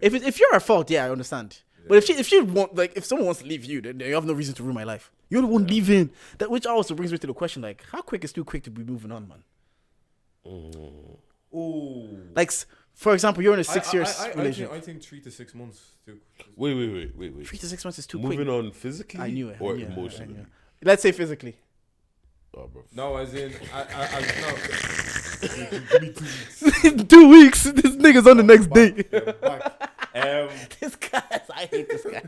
If you're at fault, yeah, I understand. But if she want, like, if someone wants to leave you, then you have no reason to ruin my life. You're the one leaving. That which also brings me to the question, like, how quick is too quick to be moving on, man? Ooh. Like, for example, you're in a 6 year relationship. I think 3 to 6 months. Too. Wait. 3 to 6 months is too Moving quick. on physically I knew it. or I knew it, emotionally? I knew it. Let's say physically. Oh, bro. No, as in, I no. Give me 2 weeks. 2 weeks. This nigga's on the next day. Back. This guy, I hate this guy.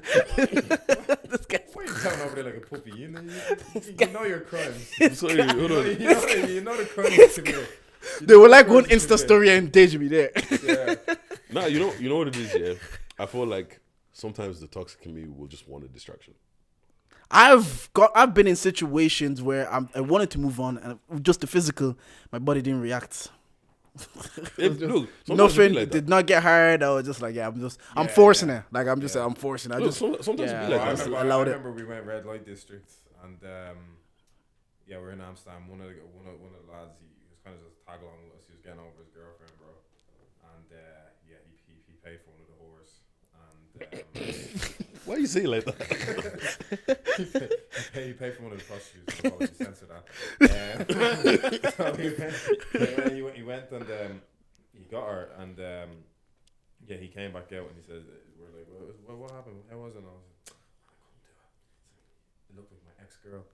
This guy. Why are you sound over there like a puppy? You know your crimes. Sorry, hold on. You know the crimes committed. They were like one Insta story and engage me there. Yeah. Nah, you know what it is, yeah? I feel like sometimes the toxic in me will just want a distraction. I've been in situations where I wanted to move on and just the physical, my body didn't react. Look, sometimes it be Nothing like that. did not get hard. I was just like, I'm forcing it. Like I'm forcing it. I Look, just sometimes it be yeah, like I that. remember, allowed it. I remember we went red light district and yeah, we're in Amsterdam. One of the lads, he was kind of just tag along with us. He was getting over his girlfriend, bro, and yeah, he paid for one of the whores, and Why you say it like that? he paid for one of the prostitutes. So I'll censor that. So he went and he got her, and yeah, he came back out and he said, "We're like, what happened? How was it?" And I was like, "I couldn't do it. It looked like my ex-girl."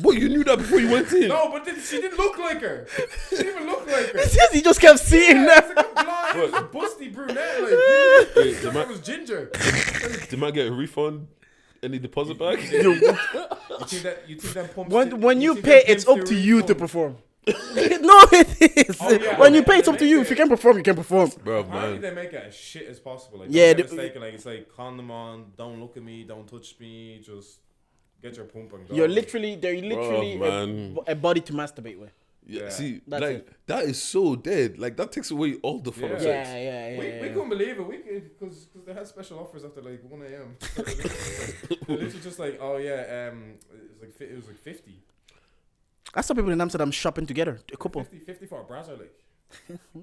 What, you knew that before you went in? No, but she didn't look like her. She didn't even look like her. he just kept seeing Yeah, that. it's like a blonde, it was a busty brunette. Like, Wait, it was ginger. Did man get a refund? Any deposit back? You think that pumps? When you think pay, that it's pimps up the to you to refund? perform. No, it is. Oh, yeah. When you pay, Yeah, it's up to you. If you can perform, you can perform. Bro, Apparently man. they make it as shit as possible. Like, Yeah, don't get they- mistaken. Like, it's like condom on, don't look at me, don't touch me, just get your pump and go. They're literally man. a body to masturbate with. Yeah, Yeah. see, That's like, that is so dead. Like, that takes away all the fun of Yeah. sex. We couldn't believe it. Because they had special offers after like 1 a.m. They're literally just like, oh yeah, it was like 50. I saw people in Amsterdam shopping together, a couple. 50 for a browser, like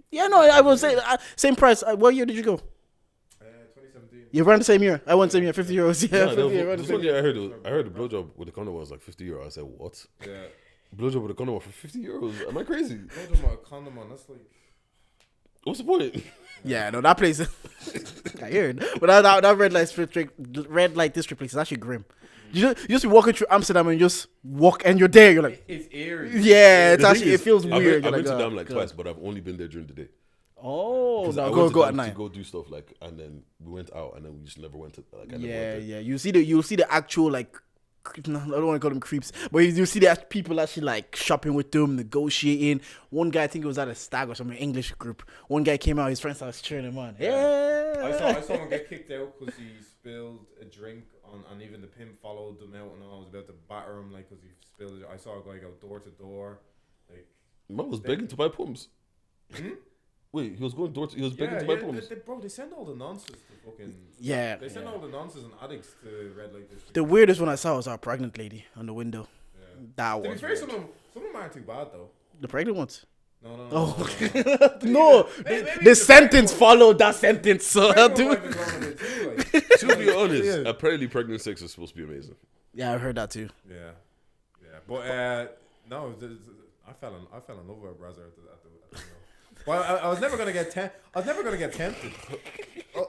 Yeah, no, I will say same price. What year did you go? 2017. You ran the same year. I went same year, €50. Yeah, Yeah, 50 this euros. one year I heard the blowjob with the condom was like €50. I said, what? Yeah. Blowjob with a condom for €50? Am I crazy? Don't do my condom on. That's like. What's the point? Yeah, no, that place. I heard, but that red light district place is actually grim. You just be walking through Amsterdam and you just walk and you're there. You're like, It's eerie. yeah, it's The thing actually is, it feels I've weird. been You're to like, Dam like God. twice, but I've only been there during the day. Oh, 'Cause no, I go went to at Dam night. to go do stuff like, and then we went out, and then we just never went to like. I never Yeah, went yeah. You'll see the actual like. No, I don't want to call them creeps, but you see the people actually like shopping with them, negotiating. One guy, I think it was at a stag or some English group. One guy came out, his friends started cheering him on. Yeah, I saw him get kicked out because he spilled a drink on, and even the pimp followed him out, and I was about to batter him like because he spilled it. I saw a guy go door to door, like. Man was begging to buy pumps. Wait, he was going door. He was begging to buy pumps. They send all the nonsense to fucking. Yeah, They send yeah. all the nonsense and addicts to red light district. The weirdest one I saw was our pregnant lady on the window. Yeah. That To be was fair, weird. some of them aren't too bad though. The pregnant ones. No. Oh no. no! Maybe The the sentence pregnant followed that sentence. So Pregnant dude. wife is wrong with it too, like. To be honest, Yeah. apparently pregnant sex is supposed to be amazing. Yeah, I heard that too. Yeah. But no, I fell in love with a brother at the well, I was never gonna get tempted.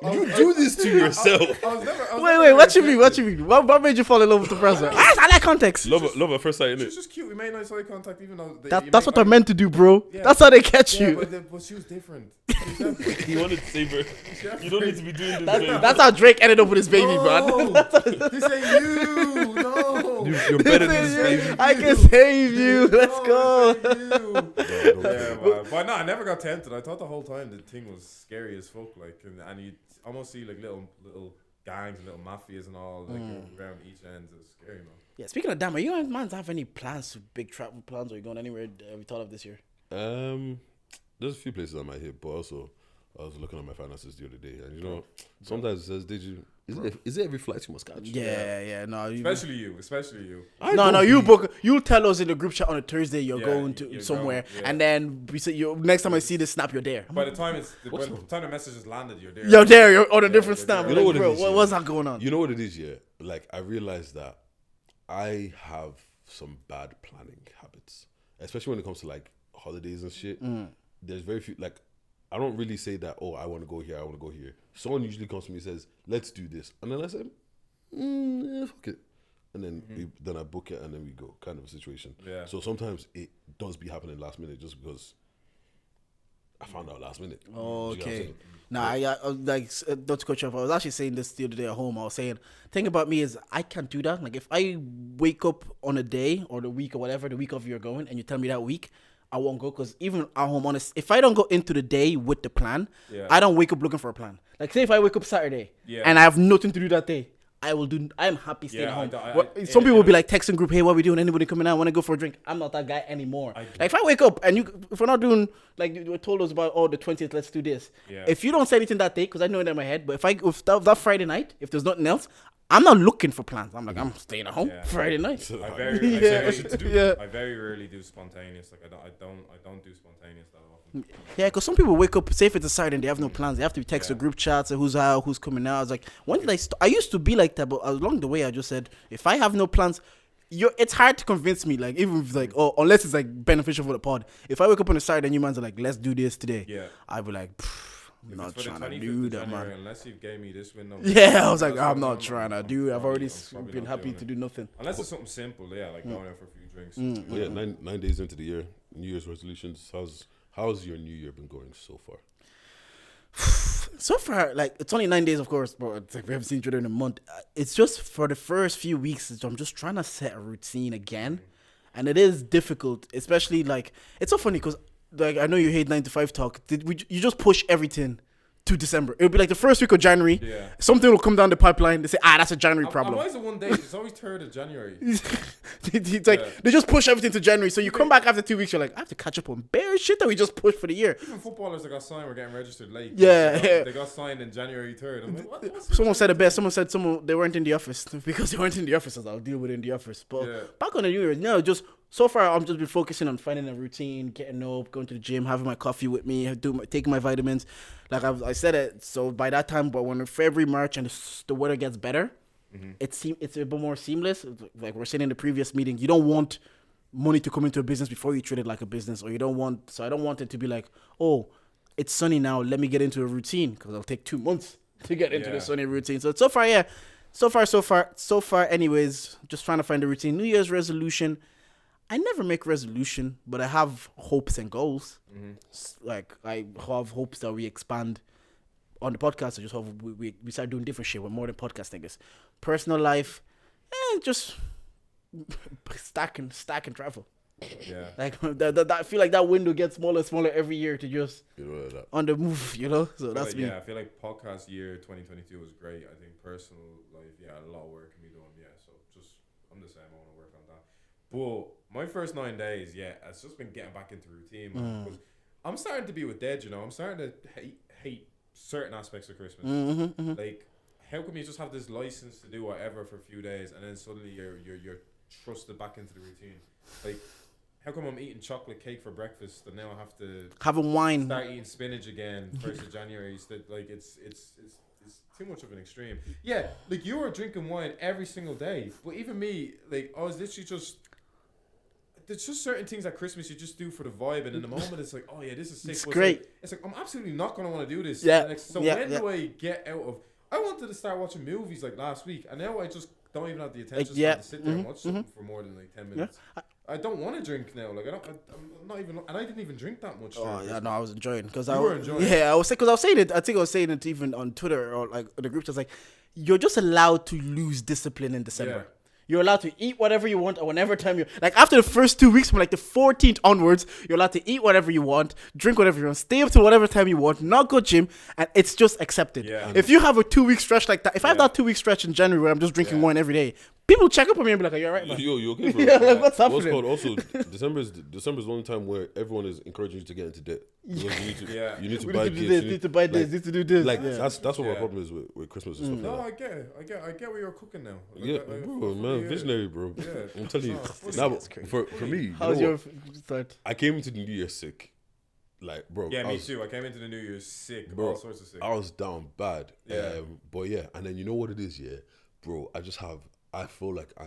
You do this to yourself. Wait, what you mean? What you mean? What made you fall in love with the president? I like context. Love at first sight, She innit? was just cute. We made nice eye contact, even though That's what they're meant to do, bro. Yeah. That's how they catch Yeah, you. but she was different. You wanted to save her. You don't need to be doing this. babe. That's how Drake ended up with his baby, man. No, this ain't you. No, You're better than this, baby. I can save you. Let's No, go. this ain't you. Don't Yeah, man. But no, I never got tempted. I thought the whole time the thing was scary as fuck. Like, and you almost see like little gangs, little mafias and all like around each end. It was scary, man. Yeah, speaking of damn, are you guys have any plans for big travel plans? Or you going anywhere we thought of this year? There's a few places I might hit, but also I was looking at my finances the other day, and sometimes it says, is it every flight you must catch? Yeah. No, Especially you. You'll tell us in the group chat on a Thursday you're going to you're somewhere, going, yeah. and then we say next time I see this snap, you're there. By the time the message has landed, you're there. You're there. You're on a different you're snap. there. You know Like, what it bro, is, yeah. what's that going on? You know what it is, yeah? Like, I realized that I have some bad planning habits, especially when it comes to like holidays and shit. There's very few, like, I don't really say that, oh, I want to go here, I want to go here. Someone usually comes to me and says, let's do this. And then I say, fuck it. And then then I book it and then we go, kind of a situation. Yeah. So sometimes it does be happening last minute just because I found out last minute. Oh, Do you know what I'm okay. saying? Nah, I like not to cut you off. I was actually saying this the other day at home. I was saying, thing about me is I can't do that. Like if I wake up on a day or the week or whatever, the week of you're going, and you tell me that week, I won't go because even at home, honest, if I don't go into the day with the plan, I don't wake up looking for a plan. Like say if I wake up Saturday and I have nothing to do that day, I'm happy staying home. Some people will be like texting group, hey, what are we doing? Anybody coming out? Want to go for a drink? I'm not that guy anymore. Like if I wake up and if we're not doing like you told us about the 20th, let's do this. Yeah. If you don't say anything that day, because I know it in my head, but if that Friday night, if there's nothing else, I'm not looking for plans. I'm like, I'm staying at home Friday night. I very rarely do spontaneous. Like I don't do spontaneous that often. Yeah, because some people wake up, say if it's a Saturday and they have no plans, they have to text a group chat, say who's out, who's coming out. I was like, when did I used to be like that, but along the way, I just said, if I have no plans, it's hard to convince me. Like even if like, unless it's like beneficial for the pod. If I wake up on a Saturday and you man's are like, let's do this today, I'd be like, I'm not trying to do that, man. Unless you gave me this window. Yeah, I was like, I'm not trying to do it. I've already been happy to do nothing. Unless it's something simple, like going out for a few drinks. Yeah, 9 days into the year, New Year's resolutions. How's your New Year been going so far? So far, like it's only 9 days, of course, but it's like we haven't seen each other in a month. It's just for the first few weeks, I'm just trying to set a routine again, and it is difficult, especially like it's so funny because like I know you hate 9 to 5 talk. You just push everything to December? It'll be like the first week of January. Yeah. Something will come down the pipeline. They say, that's a January problem. Why is it one day? It's always 3rd of January. It's like they just push everything to January. So you come back after 2 weeks, you're like, I have to catch up on bare shit that we just pushed for the year. Even footballers that got signed were getting registered late. Yeah, they got signed in January 3rd. I'm like, what? Someone said it best. Someone said they weren't in the office because they weren't in the office. I was like, I'll deal with it in the office. But back on the New Year, no, just so far I'm just been focusing on finding a routine, getting up, going to the gym, having my coffee with me, taking my vitamins. Like I said it. So by that time, but when February, March, and the weather gets better, it's a bit more seamless. Like we're saying in the previous meeting, you don't want money to come into a business before you treat it like a business, or you don't want. So I don't want it to be like, oh, it's sunny now, let me get into a routine, because it'll take 2 months to get into the sunny routine. So far, yeah. So far, anyways, just trying to find a routine. New Year's resolution. I never make resolution, but I have hopes and goals. Like I have hopes that we expand on the podcast. I just hope we start doing different shit with more than podcasting. Is personal life, just stack and travel. Yeah, like that. I feel like that window gets smaller and smaller every year to just on the move. So that's me. Yeah, I feel like podcast year 2022 was great. I think personal life, a lot of work can be done. Yeah, so I'm the same. I want to work on that. But my first 9 days, it's just been getting back into routine, man. Because I'm starting to be with Dead, I'm starting to hate certain aspects of Christmas. Like, how come you just have this license to do whatever for a few days, and then suddenly you're thrusted back into the routine? Like, how come I'm eating chocolate cake for breakfast, and now I have to having wine, start eating spinach again 1st of January? So, like, it's is too much of an extreme. Yeah, like you were drinking wine every single day, but even me, like I was literally just. There's just certain things at Christmas you just do for the vibe, and in the moment it's like, oh yeah, this is sick. It's But great. It's like I'm absolutely not gonna want to do this. Yeah. Like, so Yeah, when yeah. do I get out of? I wanted to start watching movies like last week, and now I just don't even have the attention yeah. to sit there and watch something for more than like 10 minutes. I don't want to drink now. Like I'm not even, and I didn't even drink that much. Oh during yeah, Christmas. no, I was enjoying because You were enjoying it. Yeah, I was saying it. I think I was saying it even on Twitter or like the group. Just like you're just allowed to lose discipline in December. Yeah. You're allowed to eat whatever you want, or whenever time you like. After the first 2 weeks, from like the 14th onwards, you're allowed to eat whatever you want, drink whatever you want, stay up to whatever time you want, not go gym, and it's just accepted. Yeah. If you have a 2 week stretch like that, if I have Yeah. that 2 week stretch in January where I'm just drinking Yeah. wine every day, people check up on me and be like, "Are you alright, man?" Yo, you okay, bro? Yeah, like, what's What's happening? called also December's the only time where everyone is encouraging you to get into debt. Because you need to, Yeah. you need to We buy need to do gifts. this, need to buy this, need to do this. Like Yeah. that's what my Yeah. problem is with Christmas and stuff No, like I get it. I get where you're cooking now. that. Like, Yeah, I bro, fully, man, yeah. visionary, bro. Yeah. I'm telling you. No, fully. Now, That's crazy. for me, you How's know your what? start? I came into the New Year sick. Like, bro, Yeah, I me was, too. I came into the New Year's sick, Bro, all sorts of sick. I was down bad. Yeah. But yeah, and then you know what it is, yeah, bro. I feel like I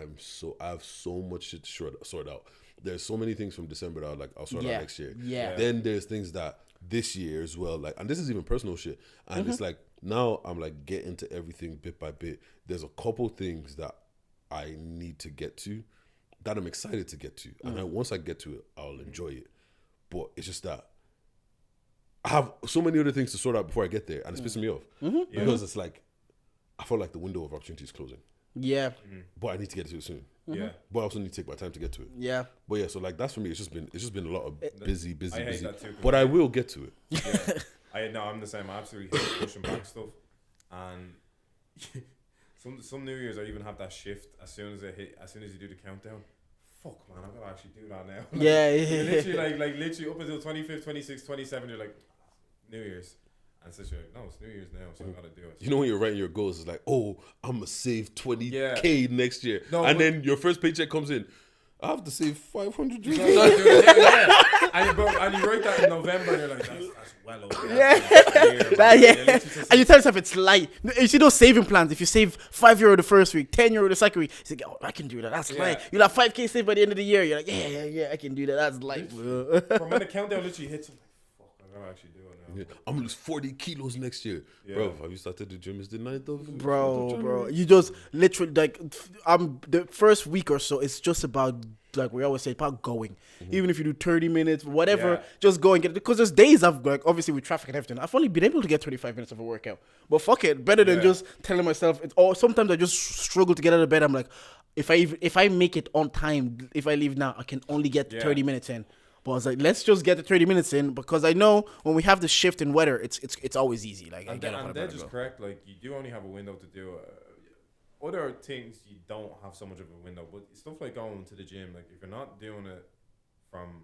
have so much shit to sort out. There's so many things from December that I'll sort out next year. Yeah. Then there's things that this year as well, like, and this is even personal shit. And it's like now I'm like getting to everything bit by bit. There's a couple things that I need to get to that I'm excited to get to, and then once I get to it, I'll enjoy it. But it's just that I have so many other things to sort out before I get there, and it's pissing me off because it's like I feel like the window of opportunity is closing, Yeah, but I need to get to it soon. Yeah. But I also need to take my time to get to it. yeah. But yeah, so like that's for me. It's just been a lot of busy, I hate that too, 'cause But I will get to it. Yeah. I'm the same. I absolutely hate pushing back stuff, and some New Year's I even have that shift as soon as you do the countdown. Fuck man, I gotta actually do that now. Like, Yeah, you're yeah. literally like literally up until 25th, 26th, 27th, you're like New Year's, and so you're like, no, it's New Year's now, so I gotta do it. You know when you're writing your goals, it's like, oh, I'm gonna save 20K Yeah. next year, No, and but- then your first paycheck comes in. I have to save 500. No, like, dude, yeah. And you write that in November, and you're like, that's well over. Yeah. And you tell yourself it's light. You see those saving plans. If you save €5 the first week, €10 the second week, you like, oh, I can do that. That's Yeah. light. You'll have 5K saved by the end of the year. You're like, yeah, I can do that. That's light. From when the countdown literally hits, I'm like, fuck, I gotta actually do it now. Yeah, I'm gonna lose 40 kilos next year, Yeah. bro. Have you started the gym? It's the 9th of Bro, you just literally like, the first week or so, it's just about, like we always say, about going. Even if you do 30 minutes, whatever, Yeah. just go and get it. Because there's days I've, like, obviously with traffic and everything, I've only been able to get 25 minutes of a workout. But fuck it, better than Yeah. just telling myself, or sometimes I just struggle to get out of bed. I'm like, if I make it on time, if I leave now, I can only get Yeah. 30 minutes in. But I was like, let's just get the 30 minutes in, because I know when we have the shift in weather, it's always easy. Like, I And, get up and and they're about just it. correct. Like you do only have a window to do it. Other things you don't have so much of a window, but stuff like going to the gym. Like if you're not doing it from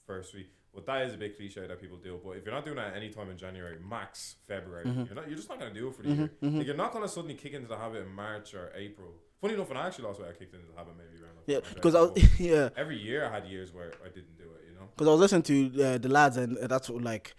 first week, well, that is a big cliche that people do. But if you're not doing that any time in January, max February, you're just not gonna do it for the year. Like you're not gonna suddenly kick into the habit in March or April. Funny enough, when I actually lost weight, I kicked into the habit maybe around. Yeah, March, because April. yeah. Every year I had years where I didn't do it. You know. Because I was listening to the lads, and that's what, like,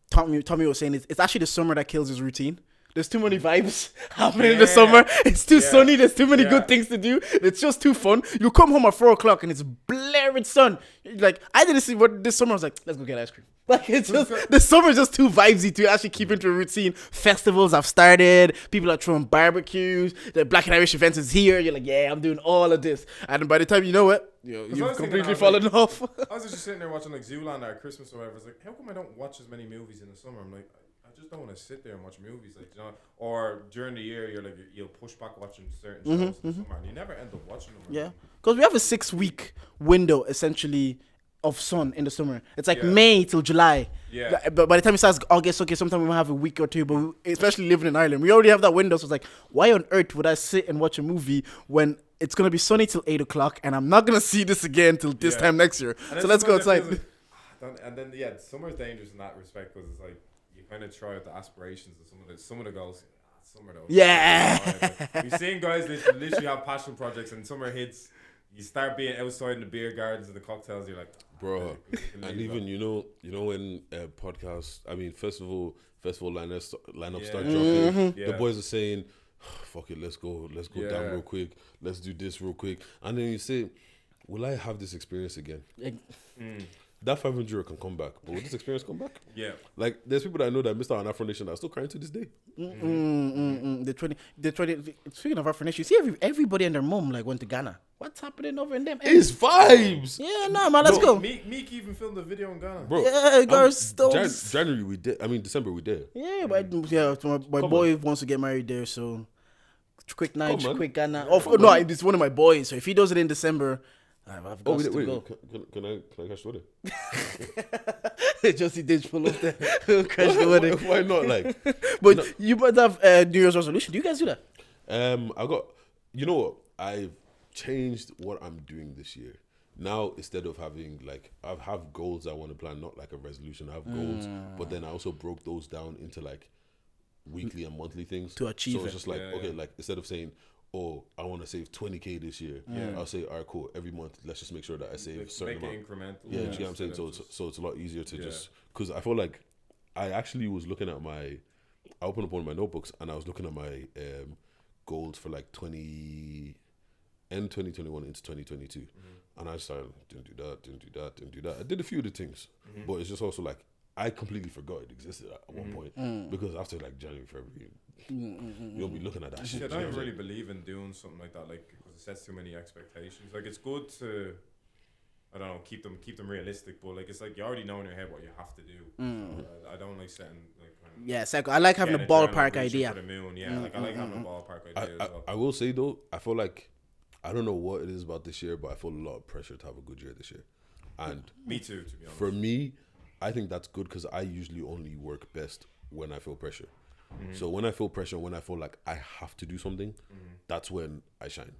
Tommy was saying, it's actually the summer that kills his routine. There's too many vibes happening in the Yeah. summer. It's too Yeah. sunny. There's too many Yeah. good things to do. It's just too fun. You come home at 4:00 and it's blaring sun. Like, I didn't see what this summer. I was like, let's go get ice cream. Like, it's just, the summer is just too vibesy to actually keep into a routine. Festivals have started. People are throwing barbecues. The Black and Irish events is here. You're like, yeah, I'm doing all of this. And by the time you know it, I you've was thinking, completely I was fallen like- off. I was just sitting there watching like Zoolander at Christmas or whatever. It's like, how come I don't watch as many movies in the summer? I'm like, I just don't want to sit there and watch movies, like, you know. Or during the year, you're like, you'll push back watching certain shows in the summer, and you never end up watching them. Yeah, because we have a 6-week window essentially of sun in the summer. It's like Yeah. May till July. Yeah. But by the time it starts August, okay, sometimes we might have a week or two. But especially living in Ireland, we already have that window. So it's like, why on earth would I sit and watch a movie when it's gonna be sunny till 8:00 and I'm not gonna see this again till this Yeah. time next year? And So then let's go sometimes it outside. feels like, and then summer's dangerous in that respect because it's like you kind of try out the aspirations of some of the goals. Summer though. Yeah. You've seen guys literally have passion projects and summer hits. you start being outside in the beer gardens and the cocktails. You're like, bro. you can And leave, even like. you know when podcasts, I mean festival lineups start Yeah. dropping. Yeah. The boys are saying, "Fuck it, let's go Yeah. down real quick. Let's do this real quick." And then you say, "Will I have this experience again?" That 500 can come back, but will this experience come back? Yeah. Like, there's people that I know that missed out on Afro Nation that are still crying to this day. The 20. Speaking of Afro Nation, you see everybody and their mom like went to Ghana. What's happening over in them? It's vibes, Yeah, no, man, let's go. Meek even filmed a video in Ghana. bro. Yeah, girls, January we did. I mean, December we did. Yeah, but my boy wants to get married there, so quick night, man. quick Ghana. No, it's one of my boys. So if he does it in December, I've got to go. Can I catch the wedding? Just he did pull up there, crash the wedding. Why not? Like, But no. you might have New Year's resolution. Do you guys do that? I got. You know what? I've changed what I'm doing this year. Now instead of having like I have goals I want to plan, not like a resolution. I have goals, but then I also broke those down into like weekly and monthly things To achieve So it's it. just like like instead of saying, "Oh, I want to save 20K this year," I'll say, "All right, cool. Every month, let's just make sure that I save a certain Make amount." it incremental. Yeah, do you get what I'm saying? instead of So it's a lot easier to just because I feel like I actually was looking at I opened up one of my notebooks and I was looking at my goals for like 2021 into 2022, and I just started didn't do that. I did a few of the things, but it's just also like I completely forgot it existed at one point because after like January, February, you'll be looking at that shit. I you know don't what I'm really saying? believe in doing something like that, like because it sets too many expectations. Like it's good to, I don't know, keep them realistic, but like it's like you already know in your head what you have to do. So, I don't like setting like. Kind of Yeah, psycho. I like having a getting it down, ballpark like, reaching idea. for the moon. Yeah, like I like having a ballpark idea as well. I will say though, I feel like I don't know what it is about this year, but I feel a lot of pressure to have a good year this year. And Me too, to be honest. for me, I think that's good because I usually only work best when I feel pressure. So when I feel pressure, when I feel like I have to do something, that's when I shine.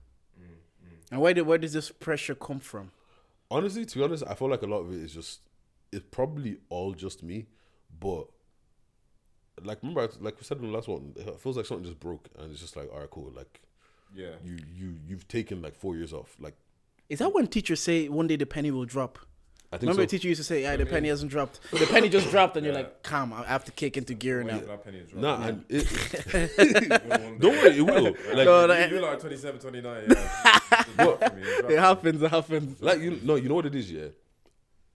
And where does this pressure come from? Honestly, to be honest, I feel like a lot of it is just, it's probably all just me, but like remember, like we said in the last one, it feels like something just broke and it's just like, all right, cool. Like Yeah. you've taken like 4 years off. Like Is that when teachers say one day the penny will drop? I think Remember so. the teacher used to say, "Yeah, the penny hasn't dropped. The penny just dropped," and you're like, "Calm, I have to kick into gear now." That penny is Nah, dropping. and don't worry, it will. Like, No, You like 27, 29, yeah. It happens. It happens. like you know what it is, yeah.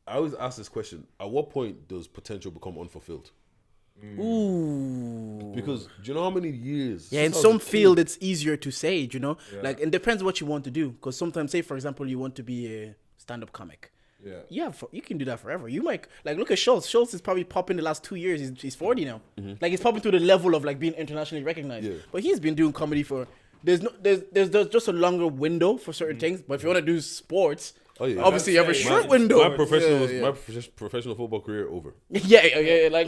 I always ask this question: at what point does potential become unfulfilled? Ooh. Because do you know how many years? Yeah, in since I was some a kid- field it's easier to say, you know? Yeah. Like, it depends what you want to do. Because sometimes, say, for example, you want to be a stand-up comic. Yeah. Yeah, you can do that forever. You might, like, look at Schultz. Schultz is probably popping the last 2 years. He's 40 now. Like, he's popping to the level of, like, being internationally recognized. Yeah. But he's been doing comedy for... There's just a longer window for certain things. But if you want to do sports... Oh, yeah. Obviously, you have a My- short window. My professional, Yeah, yeah. my professional football career over. Yeah, like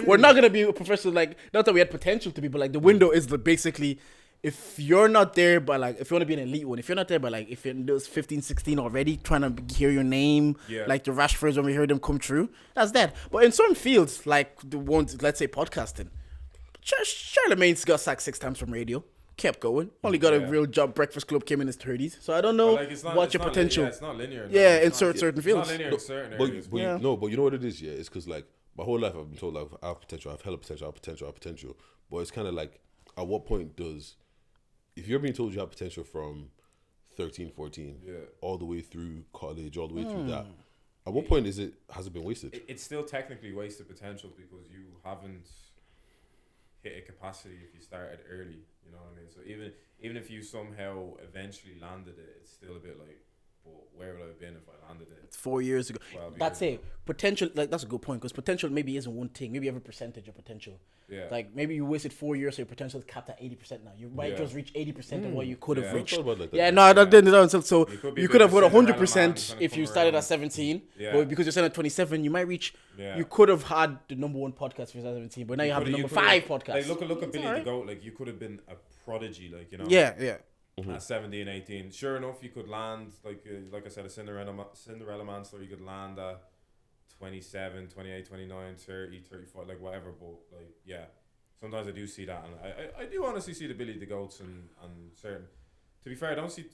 we're not gonna be a professional. Like, not that we had potential to be, but like the window is basically, if you're not there, but like if you want to be an elite one, if you're not there, but like if you're in those 15, 16 already, trying to hear your name, Yeah. like the Rashfords when we heard them come true, that's that. But in certain fields, like the ones, let's say podcasting, Charlemagne's got sacked 6 times from radio. Kept going. Only got a Yeah. real job. Breakfast Club came in his 30s. So I don't know But, like, it's not- what it's your not potential. Yeah, it's not linear. no. Yeah, It's in not- certain it's fields. not linear in certain But, areas. but Yeah. you know what it is, yeah? It's because like my whole life I've been told like I have potential, I have hella potential, I have potential, I have potential. But it's kind of like, at what point does, if you're being told you have potential from 13, 14, Yeah. all the way through college, all the way through that, at what point has it been wasted? It's still technically wasted potential because you haven't hit a capacity if you started early. You know what I mean? So even if you somehow eventually landed it, it's still a bit like, well, where would I have been if I landed it? 4 years ago. 12 That's years it. Potential, like that's a good point because potential maybe isn't one thing. Maybe you have a percentage of potential. Yeah. Like maybe you wasted 4 years, so your potential is capped at 80% now. You might Yeah. just reach 80% of what you could have Yeah. I reached. thought about it like that. Yeah, no, I didn't know until so You could be you a could bit have of a got Cinderella 100% man trying to if you come started around. at 17. Yeah. But because you're starting at 27, you might reach. Yeah. You could have had the number 1 podcast if you started at 17, but now you have the coulda- number coulda- 5 podcast. Like look at It's Billy alright. the Goat. Like you could have been a prodigy. Like you know. Yeah. At 17, 18. Sure enough, you could land like I said, a Cinderella man story. You could land at 27, 28, 29, 30, 35, like whatever. But like yeah, sometimes I do see that, and I do honestly see the Billy the Goats and certain. To be fair, I don't see.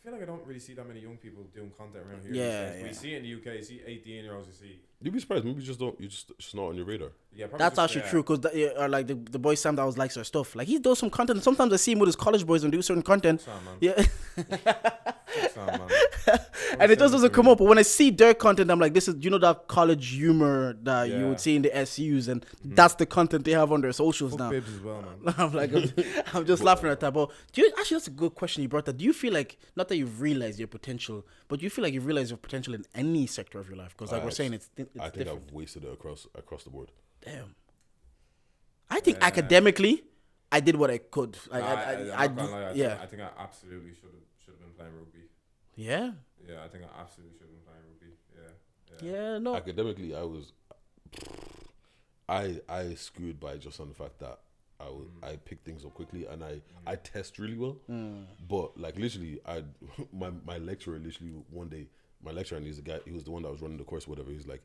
feel like I don't really see that many young people doing content around here. Yeah, these days. yeah. We see it in the UK. You see 18-year-olds. You see. You'd be surprised. Maybe just don't. You just it's not on your radar. Yeah, probably That's just, actually true because like the boy Sam that was likes our stuff. Like he does some content. Sometimes I see him with his college boys and do certain content. Sam, man. Yeah, Sam, man. and it just doesn't come up. But when I see their content, I'm like, this is that college humor that you Yeah. would see in the SUs, and that's the content they have on their socials Fuck now. Bibs as well, man. I'm like, I'm just laughing at that. But actually, that's a good question you brought. That do you feel like not that you've realized your potential, but do you feel like you've realized your potential in any sector of your life? Because like we're saying, it's I think different. I've wasted it across the board. Damn. I think academically, I did what I could. Like, I'm not gonna lie, yeah, I think I absolutely should have been playing rugby. yeah, Yeah, I think I absolutely should have been playing rugby. Yeah. yeah. No, Academically, I screwed by just on the fact that I pick things up quickly and I test really well. But like literally, my lecturer literally one day, my lecturer, and he's the guy, he was the one that was running the course, whatever. He's like,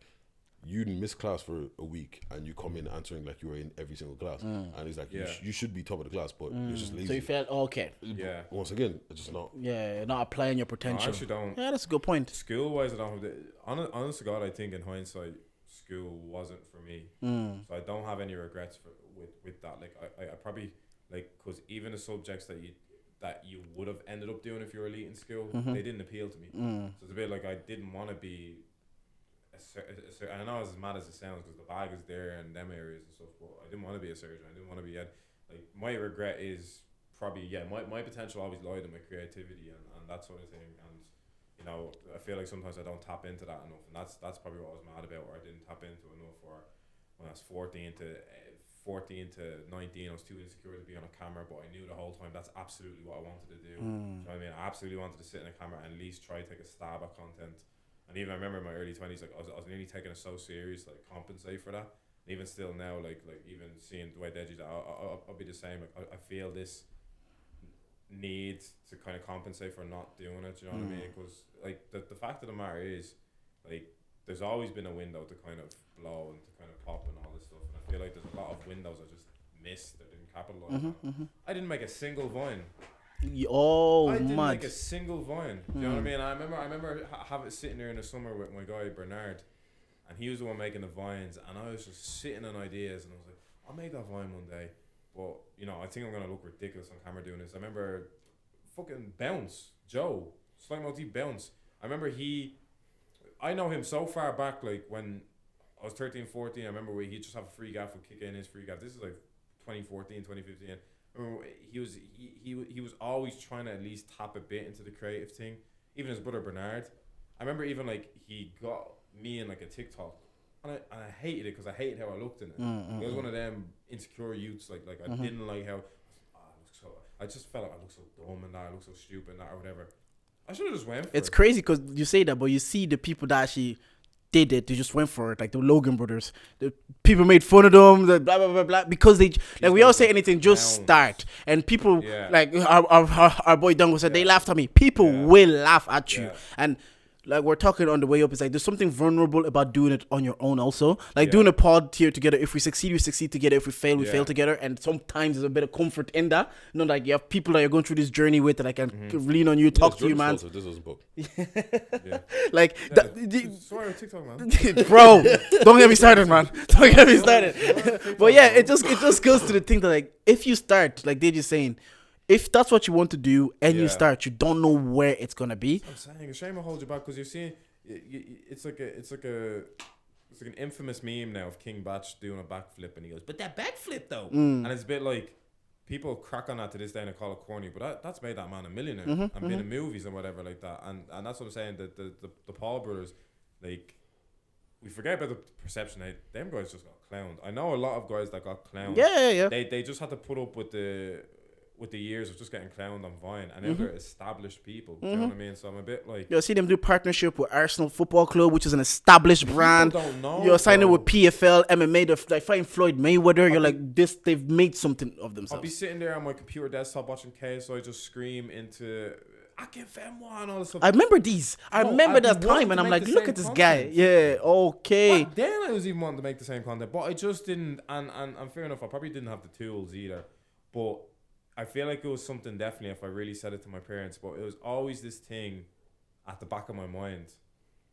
you miss class for a week and you come in answering like you were in every single class, and he's like, you should be top of the class, but you're just lazy. so you felt okay. Yeah. Once again, it's just not. Yeah, not applying your No, I potential. actually don't. Yeah, that's a good point. School wise, I don't have the. Honest to God, I think in hindsight, school wasn't for me. So I don't have any regrets with that. Like I probably like because even the subjects that you would have ended up doing if you were elite in school, they didn't appeal to me. So it's a bit like I didn't want to be. I know as mad as it sounds because the bag is there and them areas and stuff, but I didn't want to be a surgeon. I didn't want to be like my regret is probably my potential always lied in my creativity and that sort of thing, and I feel like sometimes I don't tap into that enough, and that's probably what I was mad about, or I didn't tap into enough, or when I was 14 to 19 I was too insecure to be on a camera, but I knew the whole time that's absolutely what I wanted to do. So I mean, I absolutely wanted to sit in a camera and at least try to take a stab at content. And even I remember in my early 20s, like I was nearly taking it so serious, like compensate for that. And even still now, like even seeing the way Deji's, I'll be the same. Like I feel this need to kind of compensate for not doing it. You know what I mean? Because like the fact of the matter is, like there's always been a window to kind of blow and to kind of pop and all this stuff. And I feel like there's a lot of windows I just missed. I didn't capitalize on. I didn't make a single vine. Oh, I didn't mad. make a single vine. Do you know what I mean? I remember having sitting there in the summer with my guy Bernard, and he was the one making the vines, and I was just sitting on ideas, and I was like, I'll make that vine one day, but I think I'm gonna look ridiculous on camera doing this. I remember fucking Bounce Joe, Slight Motif Bounce. I remember I know him so far back, like when I was 13, 14. I remember he'd just have a free gaff and kick in his free gaff. This is like 2014, 2015. He was always trying to at least tap a bit into the creative thing. Even his brother Bernard, I remember even like he got me in like a TikTok, and I hated it because I hated how I looked in it. I was one of them insecure youths. Like I didn't like how I just felt like I looked so dumb and that I looked so stupid and that or whatever. I should have just went for It's it. crazy because you say that, but you see the people that actually did it, they just went for it, like the Logan brothers. The people made fun of them, the blah blah blah blah, because they like we all say anything, just start. And people like our boy Dungo said they laughed at me. People will laugh at you, and like we're talking on the way up, it's like there's something vulnerable about doing it on your own also. Like doing a pod here together. If we succeed, we succeed together. If we fail, we fail together. And sometimes there's a bit of comfort in that. Like you have people that you're going through this journey with that I can lean on you, talk to you, man. This doesn't book. Like Sorry, TikTok, man. bro, don't get me started, man. Don't get me started. But yeah, it just goes to the thing that like if you start, like they're just saying, if that's what you want to do and you start, you don't know where it's gonna be. I'm saying, a shame I hold you back because you're seeing, it's like an infamous meme now of King Batch doing a backflip and he goes, but that backflip though, and it's a bit like people crack on that to this day and call it corny, but that's made that man a millionaire and been in movies and whatever like that, and that's what I'm saying. The Paul brothers, like we forget about the perception. Them guys just got clowned. I know a lot of guys that got clowned. Yeah. They just had to put up with the years of just getting clowned on Vine, and now they're established people. Do you know what I mean? So I'm a bit like, You'll see them do partnership with Arsenal Football Club, which is an established brand. Don't know, you're signing bro. with PFL, MMA, like fighting Floyd Mayweather. You're like this. They've made something of I'll themselves. be sitting there on my computer desktop watching KSI just scream into I can Femwa and all this stuff. I remember these. I remember I'd be that time, wanting and to I'm make like, the look same at this content. guy. Yeah, okay. Back then I was even wanting to make the same content, but I just didn't. And fair enough, I probably didn't have the tools either. But I feel like it was something definitely if I really said it to my parents, but it was always this thing at the back of my mind.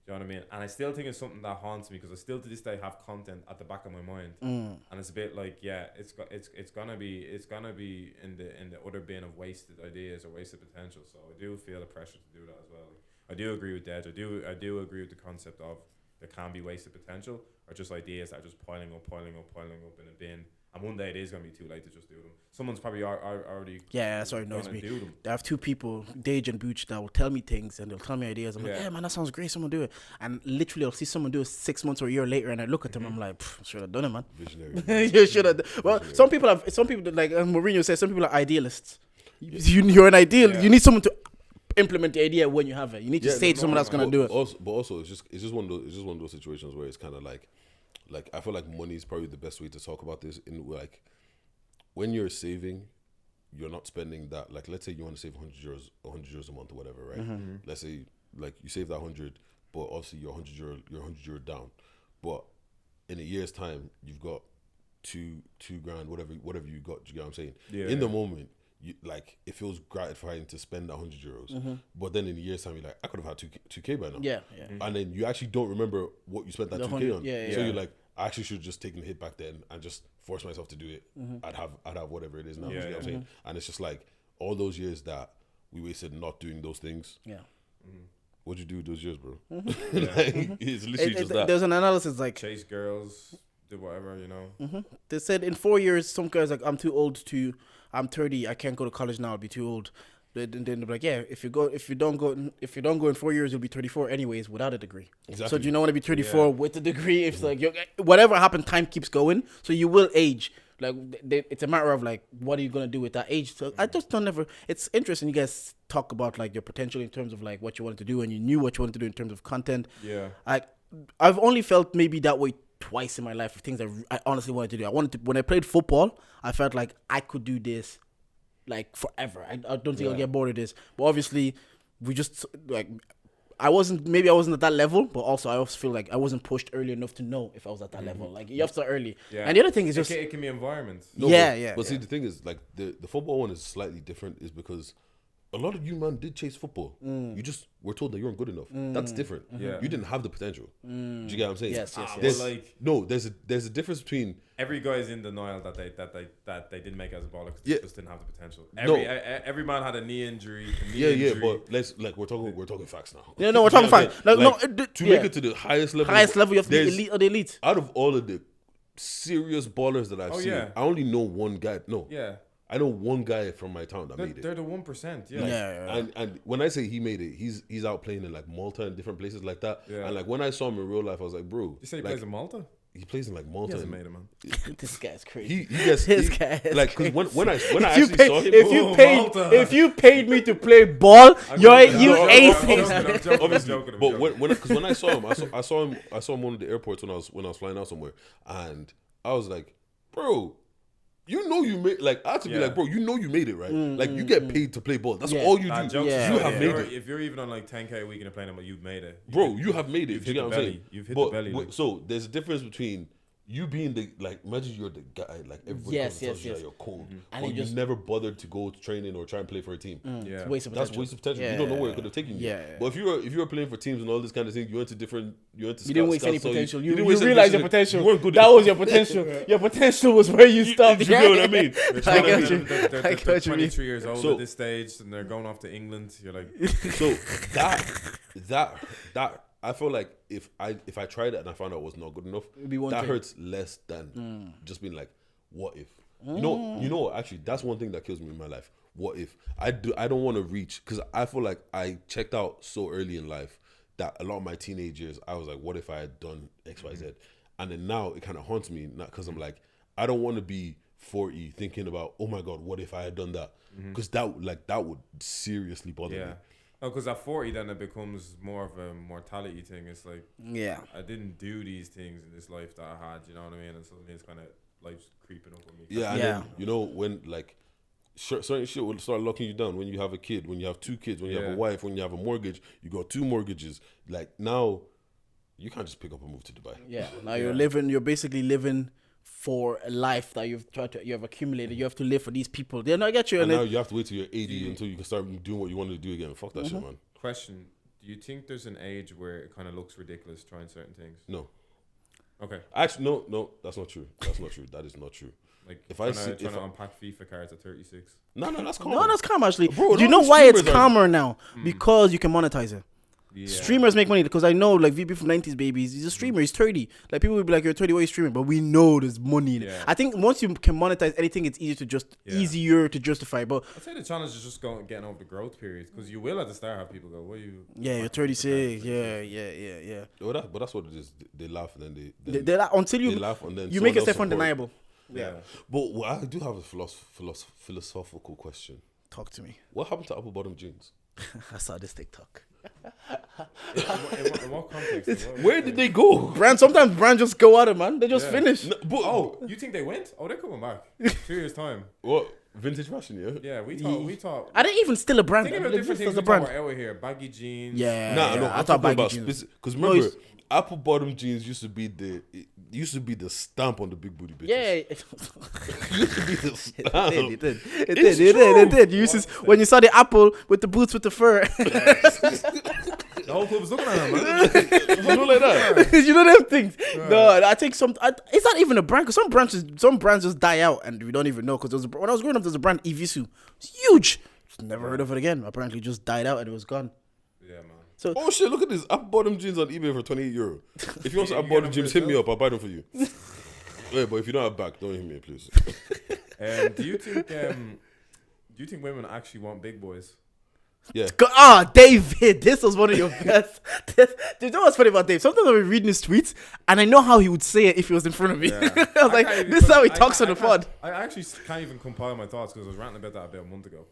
Do you know what I mean? And I still think it's something that haunts me because I still to this day have content at the back of my mind, and it's a bit like it's gonna be in the other bin of wasted ideas or wasted potential. So I do feel the pressure to do that as well. I do agree with Dej. I do agree with the concept of there can be wasted potential or just ideas that are just piling up in a bin. And one day it is going to be too late to just do them. Someone's probably already that's already knows me. do them. I have two people, Dage and Booch, that will tell me things and they'll tell me ideas. I'm like, yeah, man, that sounds great. Someone do it. And literally, I'll see someone do it 6 months or a year later, and I look at them, I'm like, should have done it, man. Visionary. You should have. Well, some people that, like Mourinho says, some people are idealists. You're an ideal. Yeah. You need someone to implement the idea when you have it. You need to say to someone that's gonna do it. But also, it's just one of those situations where it's kind of like I feel like money is probably the best way to talk about this. In like, when you're saving, you're not spending that. Like, let's say you want to save 100 euros a month or whatever, right? Let's say like you save that 100, but obviously you're 100 euro down. But in a year's time, you've got two grand, whatever you got. Do you get what I'm saying? Yeah. In the moment, it feels gratifying to spend that 100 euros, but then in a year's time, you're like, I could have had 2k by now. Yeah. And then you actually don't remember what you spent that 2k on. Yeah. So you're like, I actually should have just taken the hit back then and just force myself to do it. I'd have whatever it is now. You know what I'm saying? And it's just like all those years that we wasted not doing those things. Yeah. What'd you do with those years, bro? It's literally just that. There's an analysis like Chase girls, do whatever, you know. They said in 4 years, some guys like, I'm too old I'm 30, I can't go to college now, I'll be too old. Then they're like, yeah, if you don't go in 4 years, you'll be 34 anyways without a degree. Exactly. So do you not want to be 34 with a degree? If like whatever happened, time keeps going, so you will age. Like it's a matter of like, what are you gonna do with that age? So I just don't ever. It's interesting. You guys talk about like your potential in terms of like what you wanted to do, and you knew what you wanted to do in terms of content. Yeah. I've only felt maybe that way twice in my life of things I honestly wanted to do. When I played football, I felt like I could do this like forever. I don't think I'll get bored of this. But obviously, we just like I wasn't at that level, but also I also feel like I wasn't pushed early enough to know if I was at that level. Like you have to start early. Yeah. And the other thing is just it can be environments. No, But see, the thing is like the football one is slightly different, is because a lot of you man did chase football. You just were told that you weren't good enough. That's different. Yeah. You didn't have the potential. Do you get what I'm saying? Yes. There's a difference between every guy is in denial that they didn't make it as a baller because they just didn't have the potential. Every man had a knee injury. But we're talking facts now. Yeah, no, we're talking facts. To make it to the highest level, you have to be elite of the elite. Out of all of the serious ballers that I've seen, I only know one guy. I know one guy from my town that made it. They're the 1%. And when I say he made it, he's out playing in like Malta and different places like that. Yeah. And like when I saw him in real life, I was like, bro. You say he plays in Malta? He plays in like Malta. He hasn't made it, man. This guy's crazy. This guy is like, because when I actually saw him, if you paid me to play ball, you ace. I'm joking. But when I saw him, I saw him one of the airports when I was flying out somewhere, and I was like, bro. You know you made, like, I had to be like, bro, you know you made it, right? Like, you get paid to play ball. That's all you do. You have made it. If you're even on, like, 10K a week and you're playing them, you've made it. Bro, you have made it. You've hit the belly. You've hit the belly. So, there's a difference between you being the, like, imagine you're the guy, like, everybody comes and tells you that you're cold. And you never bothered to go to training or try and play for a team. It's waste of potential. That's waste of potential. You don't know where it could have taken you. But if you were playing for teams and all this kind of thing, you didn't waste any potential. You realized your potential. You weren't good. That was your potential. Your potential was where you stopped. You know what I mean? They're 23 years old at this stage and they're going off to England. You're like, so that I feel like if I tried it and I found out it was not good enough, that hurts less than just being like, what if? You know, actually, that's one thing that kills me in my life. What if I don't want to reach, because I feel like I checked out so early in life that a lot of my teenage years, I was like, what if I had done X, Y, Z? And then now it kind of haunts me, not because I'm like, I don't want to be 40 thinking about, oh my God, what if I had done that? Because that would seriously bother me. Oh, because at 40 then it becomes more of a mortality thing. It's like, I didn't do these things in this life that I had, you know what I mean? And suddenly it's kind of, life's creeping up on me. Then, you know, when like, certain shit will start locking you down when you have a kid, when you have 2 kids, when you have a wife, when you have a mortgage, you got 2 mortgages. Like now, you can't just pick up and move to Dubai. Now you're basically living for a life that you have accumulated. You have to live for these people. They're not get you. And And now you have to wait till you're 80 until you can start doing what you want to do again. Fuck that shit, man. Question: do you think there's an age where it kind of looks ridiculous trying certain things? No. Okay. Actually, no, that's not true. That's not true. That is not true. Like If trying I see- to if I- unpack FIFA cards at 36. No, that's calm. no, that's calm actually. Bro, Do you no, know why it's streamers are- calmer now? Because you can monetize it. Yeah. Streamers make money because I know like VP from 90s babies. He's a streamer. He's 30. Like people will be like, "You're 30. Why are you streaming?" But we know there's money in it. Yeah. I think once you can monetize anything, it's easier to justify. But I'd say the challenge is just getting over the growth period because you will at the start have people go, "What you?" yeah, you're 36. Yeah. But that's what it is. They laugh and then They're like, until they you laugh and then you make someone else yourself support. undeniable. Yeah. But I do have a philosophical question. Talk to me. What happened to apple bottom jeans? I saw this TikTok. In what context? Where did they go? Sometimes brands just go out of man. They just finish. No, but, Oh, you think they went? Oh, they're coming back. 2 years time. what vintage fashion? Yeah. Yeah, we thought. Are they even still a brand? Think about They different exist things as a we brand. talk about out here. Baggy jeans. Yeah. Nah, no, I I'm thought talking baggy about jeans. because No, remember, it's- apple bottom jeans used to be the stamp on the big booty bitches. Yeah, It used to be the stamp. it did. It's It true. did. You used to, when you saw the apple with the boots with the fur, The whole club was looking at him, man. You know like that. you know them things. No, I think it's not even a brand because some brands just die out and we don't even know. Because when I was growing up, there's a brand Evisu. It's huge. Just never heard of it again. Apparently, just died out and it was gone. Yeah, man. So Oh shit! Look at this apple bottom jeans on eBay for €28. If you want some apple bottom jeans, hit me up. I'll buy them for you. Yeah, but if you don't have back, don't hit me, please. Do you think women actually want big boys? Yeah. David, this was one of your best. Do you know what's funny about Dave? Sometimes I'll be reading his tweets and I know how he would say it if he was in front of me. Yeah. I was like, this is how he talks on the pod. I actually can't even compile my thoughts because I was ranting about that about a month ago.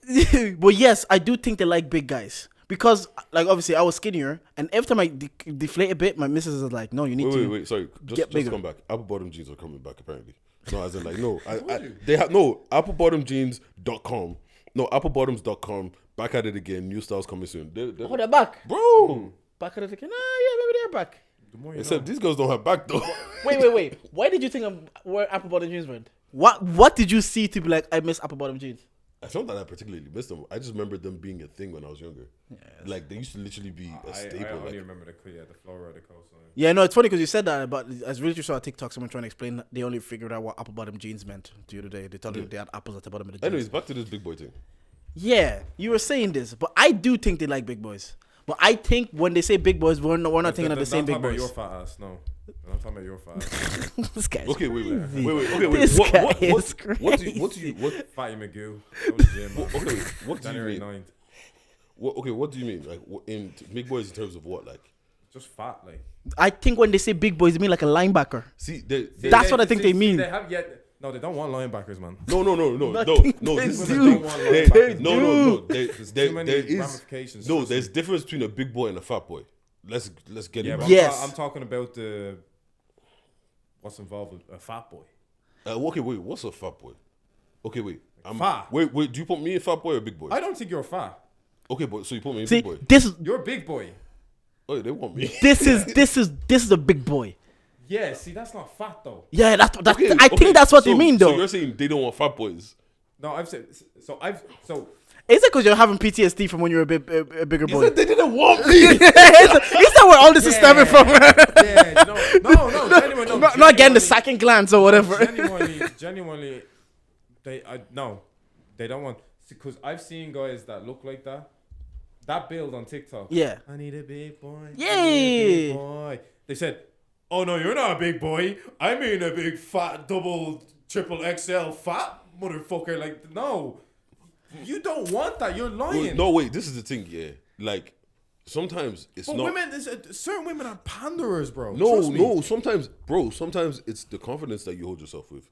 But yes, I do think they like big guys. Because, like, obviously, I was skinnier, and every time I deflate a bit, my missus is like, "No, you need to." Wait. Sorry, get just bigger. come back. Apple bottom jeans are coming back apparently. No, as in like no, they have no applebottomjeans.com. No, applebottoms.com. Back at it again. New styles coming soon. Oh, they're back. Bro, Back at it again. Yeah, maybe they're back. The more you except know. these girls don't have back though. Wait. Why did you think of where apple bottom jeans went? What did you see to be like, I miss apple bottom jeans? It's not that I particularly missed them. I just remember them being a thing when I was younger. Like they used to literally be a I staple. only Like, remember the floor of the coastline. Yeah, no, it's funny because you said that, but I really just saw a TikTok someone trying to explain that they only figured out what apple bottom jeans meant the other day. They told you they had apples at the bottom of the jeans. anyways, back to this big boy thing. Yeah, you were saying this, but I do think they like big boys. But I think when they say big boys, we're not thinking of the same big About boys. your fat ass, no. I'm talking about your fat ass. This guy's Okay, wait. crazy. Okay, wait. This What guy what is what do you Fatty Magoo. Go to the gym, man. okay? What do you January mean? 9th. What do you mean? Like in big boys in terms of what? Like Just fat, like. I think when they say big boys, they mean like a linebacker. see, That's what I think they mean. They have yet. No, they don't want linebackers, man. No. think they This is do. Women don't want There- linebackers. no. There's There too many is ramifications. no. trust There's me. difference between a big boy and a fat boy. Let's get Yeah, it. but Right. Yes. I'm talking about the what's involved with a fat boy. Okay, wait. What's a fat boy? Okay, wait. Fat. Wait. Do you put me in fat boy or big boy? I don't think you're fat. Okay, but so you put me in See, big boy. this is You're a big boy. Oh, they want me. this is a big boy. Yeah, see, that's not fat though. Yeah, that's Okay, I think that's what they so- mean So though. you're saying they don't want fat boys? No, I've said so. Is it because you're having PTSD from when you were a bigger boy? They didn't want me. Is that where all this is stemming from? Yeah, no, genuinely, no. Not getting the second glance or whatever. Genuinely, they don't want because I've seen guys that look like that. That build on TikTok. Yeah. I need a big boy. I Yay. need a big boy. They said, "Oh no, you're not a big boy. I mean a big fat double triple XL fat motherfucker." Like no, you don't want that. You're lying. No, wait. This is the thing. Yeah, like sometimes it's But not. women, certain women are panderers, bro. No, Trust me. no. Sometimes it's the confidence that you hold yourself with.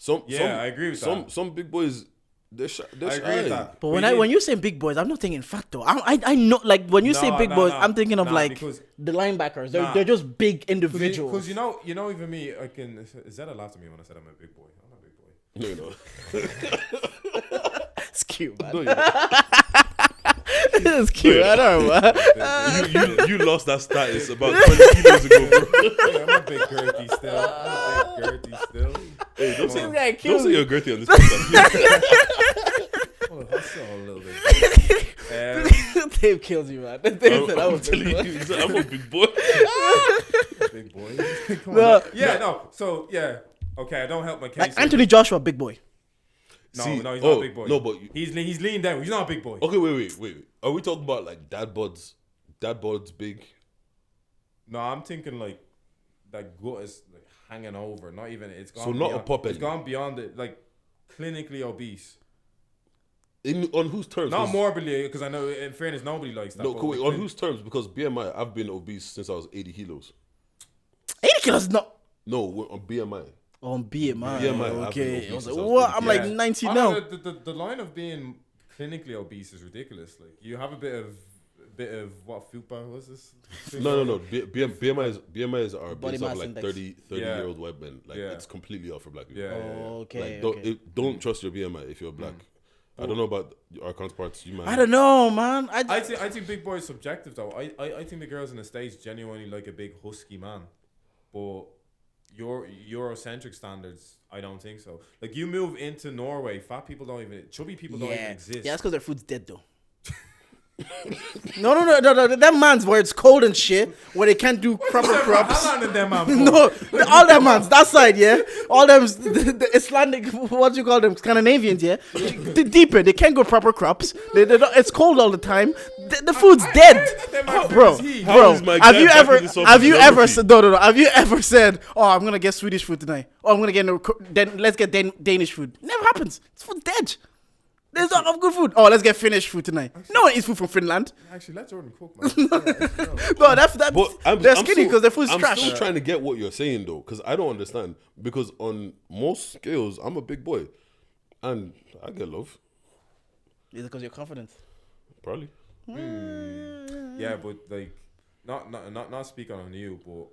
I agree with that. Some big boys, they're I shy. agree with that. But when you say big boys, I'm not thinking fat though. I know like when you say big boys, I'm thinking of like because- the linebackers. They're just big individuals. Because you know, even me, I can. Is that a laugh to me when I said I'm a big boy? I'm not a big boy. No. It's cute, man. No, you- It's cute. I don't know, man. you lost that status about 20 kilos ago, bro. I'm a big girthy still. Hey, don't This say, guy don't kills say me. you're girthy on this podcast. Well, hustle a little bit. Dave kills you, man. Dave said, I I'm was telling you, he said, I'm a big boy. Big boy. Come No. on. Yeah, no. So, yeah. Okay, I don't help my case. like here. Anthony Joshua, big boy. No, See, he's not oh, a big boy. no, but he's leaning down. He's not a big boy. okay, wait. Are we talking about like dad bods? Dad bods big? No, I'm thinking like that gut is like hanging over. Not even it's gone. So not a beyond, puppet. It's gone beyond it. Like clinically obese. On whose terms? Not 'Cause- morbidly, because I know in fairness nobody likes that. No, but wait, like, on whose terms? Because BMI, I've been obese since I was 80 kilos. 80 kilos is not No, we're on BMI. on BMI. BMI, I've been Okay. obese I was since like, I was what? 80. I'm Yeah. like 90 Oh, now. no, the line of being clinically obese is ridiculous. Like you have a bit of what fupa was this? No. BMIs are Body based off mass like index. 30 Yeah. year old white men. Like Yeah. it's completely off for black people. Yeah. Okay. Like don't trust your BMI if you're black. I don't know about our counterparts. You might. I don't know, man. I think big boy is subjective though. I think the girls in the States genuinely like a big husky man, but your Eurocentric standards, I don't think so. Like you move into Norway, fat people don't even, chubby people don't even exist. Yeah, that's because their food's dead though. No. That man's where it's cold and shit, where they can't do proper crops. How long did them man for? No, all them man's that side, yeah. All them the Icelandic, what you call them, Scandinavians, yeah. The deeper, they can't go proper crops. They don't, it's cold all the time. The food's dead, bro. How is my Have guy you back ever? in the Soviet Have you ever geography? said no? Have you ever said, "Oh, I'm gonna get Swedish food tonight. Oh, I'm gonna get let's get Danish food." Never happens. It's food dead. There's not enough good food. Oh, let's get Finnish food tonight. No one eats food from Finland. Actually, let Jordan cook, man. No, that's But they're skinny still- because their food's I'm trash. still trying to get what you're saying though, because I don't understand. Because on most scales, I'm a big boy, and I get love. Is it because you're confident? Probably. Yeah, but like, not speaking on you, but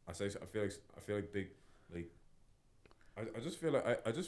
I feel like big, like, I just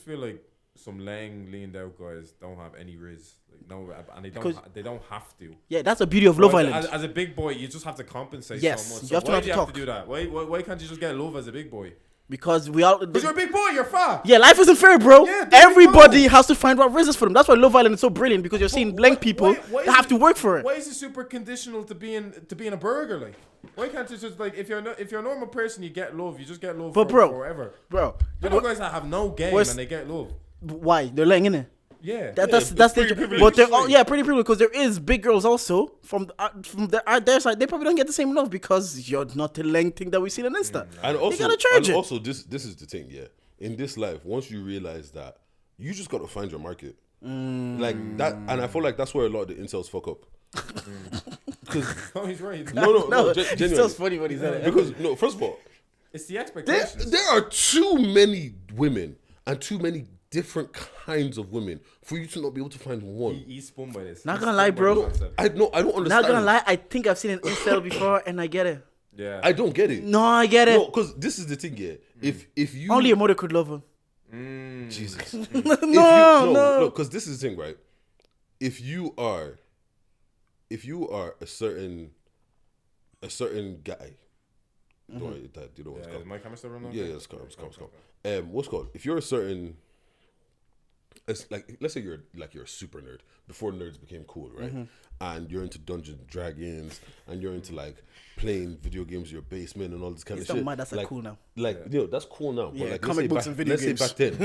feel like some leaned out guys don't have any riz, like no, and they don't have to. Yeah, that's the beauty of Love But Island. as a big boy, you just have to compensate Yes, so much. you So have to why have do to you have talk. to do that? Why can't you just get love as a big boy? Because we all. Because you're a big boy, you're fat. Yeah, life isn't fair, bro. Yeah, there you Everybody go. has to find what rises for them. That's why Love Island is so brilliant, because you're seeing blank people why that is have to work for it. Why is it super conditional to being a burger? Like, why can't you just like if you're a normal person, you get love. You just get love But bro, forever. Bro, I know guys that have no game what's- and they get love. why they're laying in it? Yeah. That's pretty the privileged. but they're all, yeah, pretty privileged, because there is big girls also from their side. They probably don't get the same love because you're not the length thing that we see on Insta. And also, gotta charge it. also this is the thing, yeah. In this life, once you realize that, you just got to find your market. Like that, and I feel like that's where a lot of the incels fuck up. Oh, he's right. No, It's genuinely. still funny when he said it. Because no, first of all, It's the there, expectations. there are too many women and too many different kinds of women for you to not be able to find one. He's spun by this. Not He's gonna spun lie, by bro. the concept. I don't understand. Not gonna lie, I think I've seen an incel before, and I get it. Yeah. I don't get it. No, I get it. No, because this is the thing, yeah. If you Only a mother could love him. Jesus, No. because this is the thing, right? If you are a certain guy, don't worry, Dad, you know what's Is called. my camera still running? Yeah, it's called. What's called? If you're a certain, it's like, let's say you're a super nerd before nerds became cool, right? And you're into Dungeons and Dragons, and you're into like playing video games in your basement and all this kind It's of not shit. mad, that's, like, like cool now. Like that's cool now. Yeah, but like, comic books and video games. Let's say back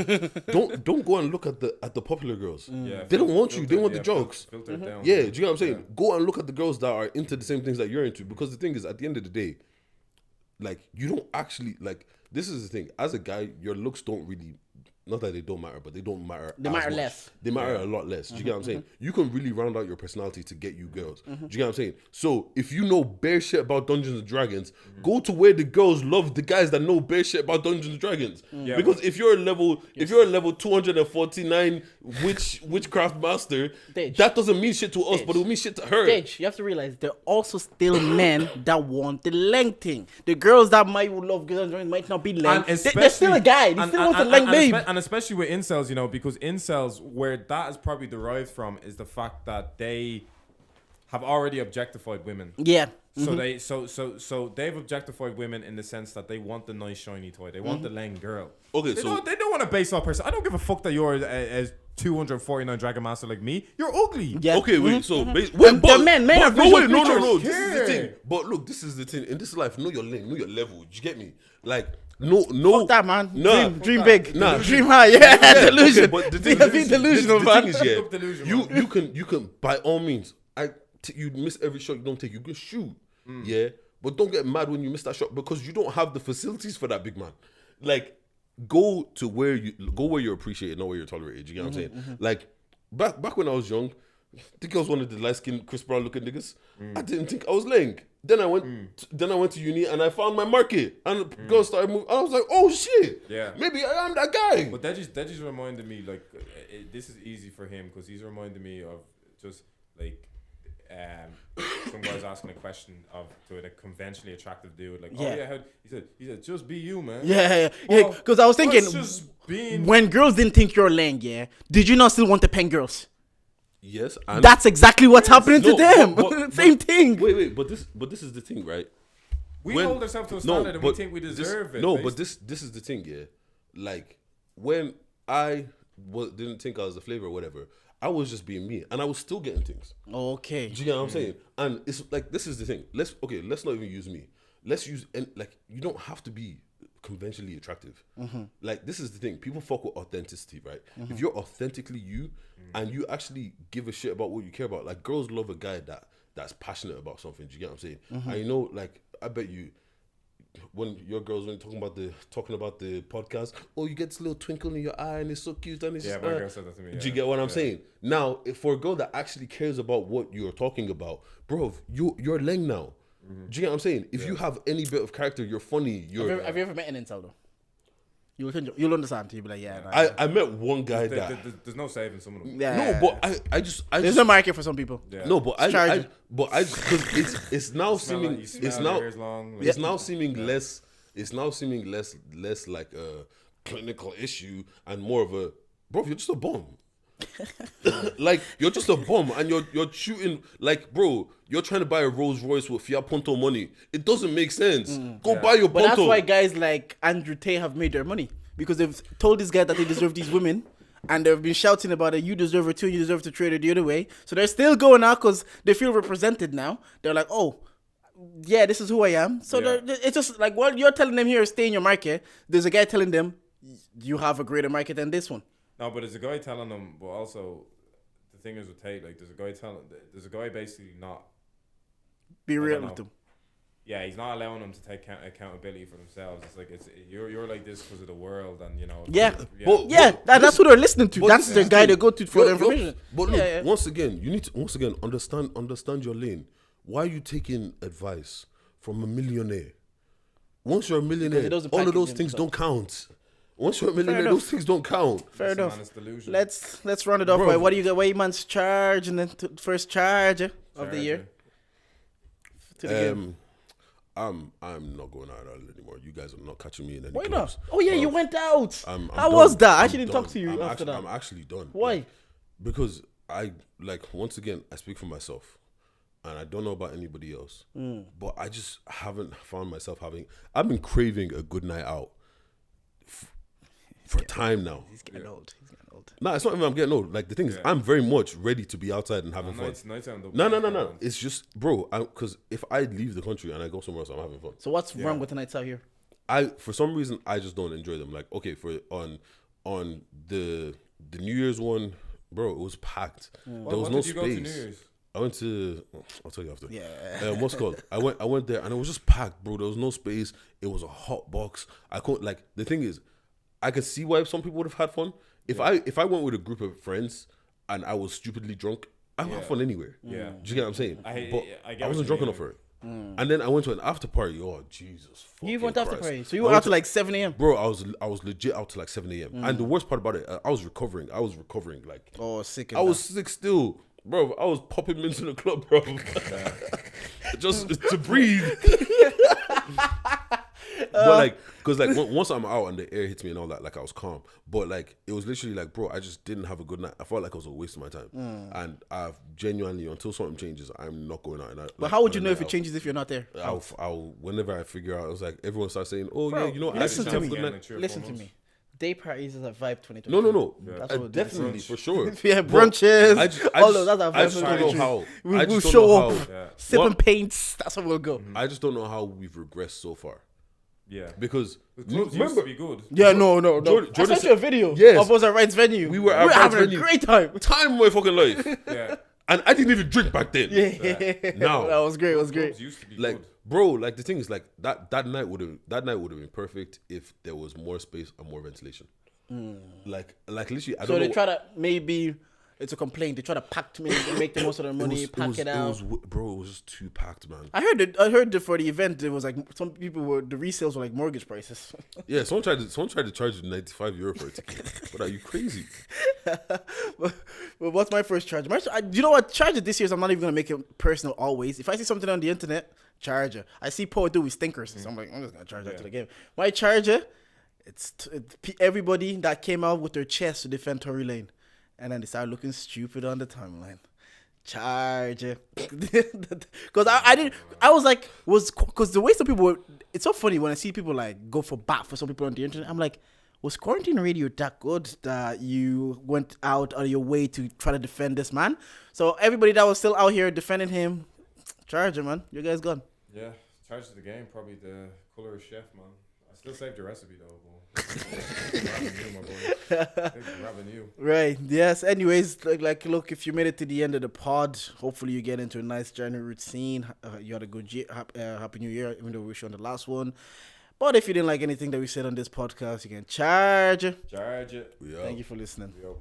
then, don't go and look at the popular girls. Yeah, They don't want you. They want the filtered jokes. down. Yeah, do you know what I'm saying? Go and look at the girls that are into the same things that you're into, because the thing is, at the end of the day, like, you don't actually, like, this is the thing. As a guy, your looks don't really, not that they don't matter, but they don't matter. They as matter much. less. They matter a lot less. Do you get what I'm saying? You can really round out your personality to get you girls. Do you get what I'm saying? So if you know bare shit about Dungeons and Dragons, go to where the girls love the guys that know bare shit about Dungeons and Dragons. Yeah, Because if you're a level 249 witchcraft master, Dej. that doesn't mean shit to us, but it will mean shit to her. Stage, you have to realize there are also still men that want the length thing. The girls that might love girls and Dragons might not be length. They're still a guy. They still want the length babe. And especially with incels, you know, because incels, where that is probably derived from, is the fact that they have already objectified women. Yeah. So they so they've objectified women in the sense that they want the nice shiny toy. They want the lame girl. Okay, They don't want a base off person. I don't give a fuck that you're a 249 Dragon Master like me. You're ugly. Yeah. Okay, wait. So wait, They're but men but are no, visual wait, no. creatures. This is the thing. But look, this is the thing. In this life, know your lane, know your level. You get me? Like, no. Fuck that, man. Nah. Dream Fuck big. that. Nah. Dream high. Yeah, delusion. Okay, but the thing, Be delusional, the man. thing is, yeah, Look delusional, you can by all means. You miss every shot you don't take. You can shoot, yeah, but don't get mad when you miss that shot because you don't have the facilities for that big man. Like, go where you're appreciated, not where you're tolerated. You get what I'm saying? Like back when I was young, the girls wanted the light skinned Chris Brown looking niggas. I didn't think I was laying. Then I went to uni and I found my market and girls started moving. I was like, oh shit, Yeah. maybe I am that guy. But that just reminded me, like, this is easy for him because he's reminded me of just like some guys asking a question to a conventionally attractive dude, like, Yeah. oh yeah, he said, just be you, man. Yeah. Well, Because I was thinking, what's just being when girls didn't think you're laying, yeah, did you not still want to pen girls? Yes, and That's exactly what's happening to No, them. but- Same thing. Wait, but this is the thing, right? we when- hold ourselves to a standard and we think we deserve it. No, based- but this is the thing, yeah. Like when I didn't think I was the flavor or whatever, I was just being me, and I was still getting things. Okay. Do you get what I'm saying? And it's like this is the thing. Let's not even use me. Let's use like you don't have to be conventionally attractive. Like this is the thing. People fuck with authenticity, right? If you're authentically you and you actually give a shit about what you care about, like girls love a guy that's passionate about something. Do you get what I'm saying? And you know, like I bet you when your girls when talking about the podcast, oh, you get this little twinkle in your eye and it's so cute and it's yeah, just, my girl said that to me. do you get what I'm saying? Now, if for a girl that actually cares about what you're talking about, bro, you're leng now. Do you get what I'm saying? If you have any bit of character, you're funny. Have you ever met an incel though? You'll understand. You'll be like, yeah. Nah. I met one guy that There's no saving some of them. Yeah. no, but I just There's a market for some people. Yeah. no, but Chargeee. because it's now seeming You smell it's your now hair's long, like- it's now seeming less like a clinical issue and more of a bro, you're just a bum. Like you're just a bum and you're shooting like bro, you're trying to buy a Rolls Royce with Fiat Punto money. It doesn't make sense. Go buy your But Punto. that's why guys like Andrew Tate have made their money because they've told this guy that they deserve these women. And they've been shouting about it. You deserve it too. You deserve to trade it the other way. So they're still going out because they feel represented now. They're like, oh, yeah, this is who I am. So it's just like what you're telling them here, stay in your market. There's a guy telling them you have a greater market than this one. No, but there's a guy telling them, but also the thing is with Tate, like there's a guy basically not. Be real know. with them. Yeah, he's not allowing them to take accountability for themselves. It's like you're like this because of the world, and you know. Yeah. But- That's who they're listening to. But That's this the is guy the they thing. go to for the information. But look, Yeah. once again, you need to understand your lane. Why are you taking advice from a millionaire? Once you're a millionaire, Because he doesn't all of package those things himself. don't count. Once you're a millionaire, enough. those things don't count. Fair Listen, enough. man, it's delusion. Let's run it off Bro. by what do you get? What man's charge and then first charge of the year. To the game. I'm not going out anymore. You guys are not catching me in any Why clubs. not? Oh yeah, you Bruv, went out. I'm How done. was that? I I'm actually didn't talk done. to you I'm after that. I'm actually done. Why? Like, because I once again I speak for myself, and I don't know about anybody else. But I just haven't found myself having. I've been craving a good night out for time now. He's getting old. He's getting old. No, it's not even I'm getting old. Like the thing is, I'm very much ready to be outside and having fun. Nights out don't No. fun. It's just, bro. Because if I leave the country and I go somewhere else, I'm having fun. So what's wrong with the nights out here? For some reason I just don't enjoy them. Like okay, on the New Year's one, bro, it was packed. There was no did you go to New space. Year's? I went to. I'll tell you after. Yeah. What's it called? I went there and it was just packed, bro. There was no space. It was a hot box. I couldn't like. The thing is, I could see why some people would have had fun. If I went with a group of friends and I was stupidly drunk, I would have fun anywhere. Yeah. Do you get what I'm saying? I But get I wasn't what drunk you enough mean. for it. And then I went to an after party. Oh Jesus! You fucking went after Christ. party. So you went out to like 7 a.m. Bro, I was legit out to like 7 a.m. And the worst part about it, I was recovering. Like Oh, sick. I was sick still, bro. I was popping mints in the club, bro, just to breathe. But like Because like once I'm out and the air hits me and all that, like I was calm. But like it was literally like, bro, I just didn't have a good night. I felt like I was a waste of my time. And I've genuinely, until something changes, I'm not going out. And But how would you know if it changes if you're not there? I'll whenever I figure out, it was like everyone starts saying, "Oh yeah, you know, I listen just to have a me. good night." Listen to me. Day parties is a vibe 2020. No. That's what Definitely for sure. Yeah, But brunches. I All of that's our I just vibe. don't know how. We'll I just don't show know up, how. sipping What? paints. That's how we'll go. I just don't know how we've regressed so far. Yeah. Because The clubs used to be good. Yeah, no. Jordan I sent said- you a video Yes. of us at Ryan's venue. We were at Ryan's having venue. a great time. time of my fucking life, Yeah. and I didn't even drink back then. Yeah. Now. That was great. It was great. Clubs used to be Like, good. bro, like the thing is, like that night would have been perfect if there was more space and more ventilation. Like literally, I So don't they know. try to maybe it's a complaint. They try to make the most of their money, pack it out. Bro, it was just too packed, man. I heard that for the event, it was like some people were the resales were like mortgage prices. Yeah, someone tried to charge you €95 for a ticket. But are you crazy? but what's my first charge? You know what? Charger this year, so I'm not even gonna make it personal. Always, if I see something on the internet, charger. I see Poe do with stinkers, so I'm like, I'm just gonna charge that to the game. My charger, it's everybody that came out with their chest to defend Tory Lane, and then they started looking stupid on the timeline. Charger, because I was like, because the way some people were. It's so funny when I see people like go for bat for some people on the internet. I'm like, was quarantine radio that good that you went out of your way to try to defend this man? So everybody that was still out here defending him, Charger, man, you guys gone. Yeah. Charge to the game, probably the colour of chef, man. I still saved the recipe though, but grabbing you, my boy. Grabbing you. Right. Yes. Anyways, look, if you made it to the end of the pod, hopefully you get into a nice January routine. You had a good year, happy New Year, even though we wish you on the last one. But if you didn't like anything that we said on this podcast, you can charge. Charge it. We Thank out. you for listening. Yo.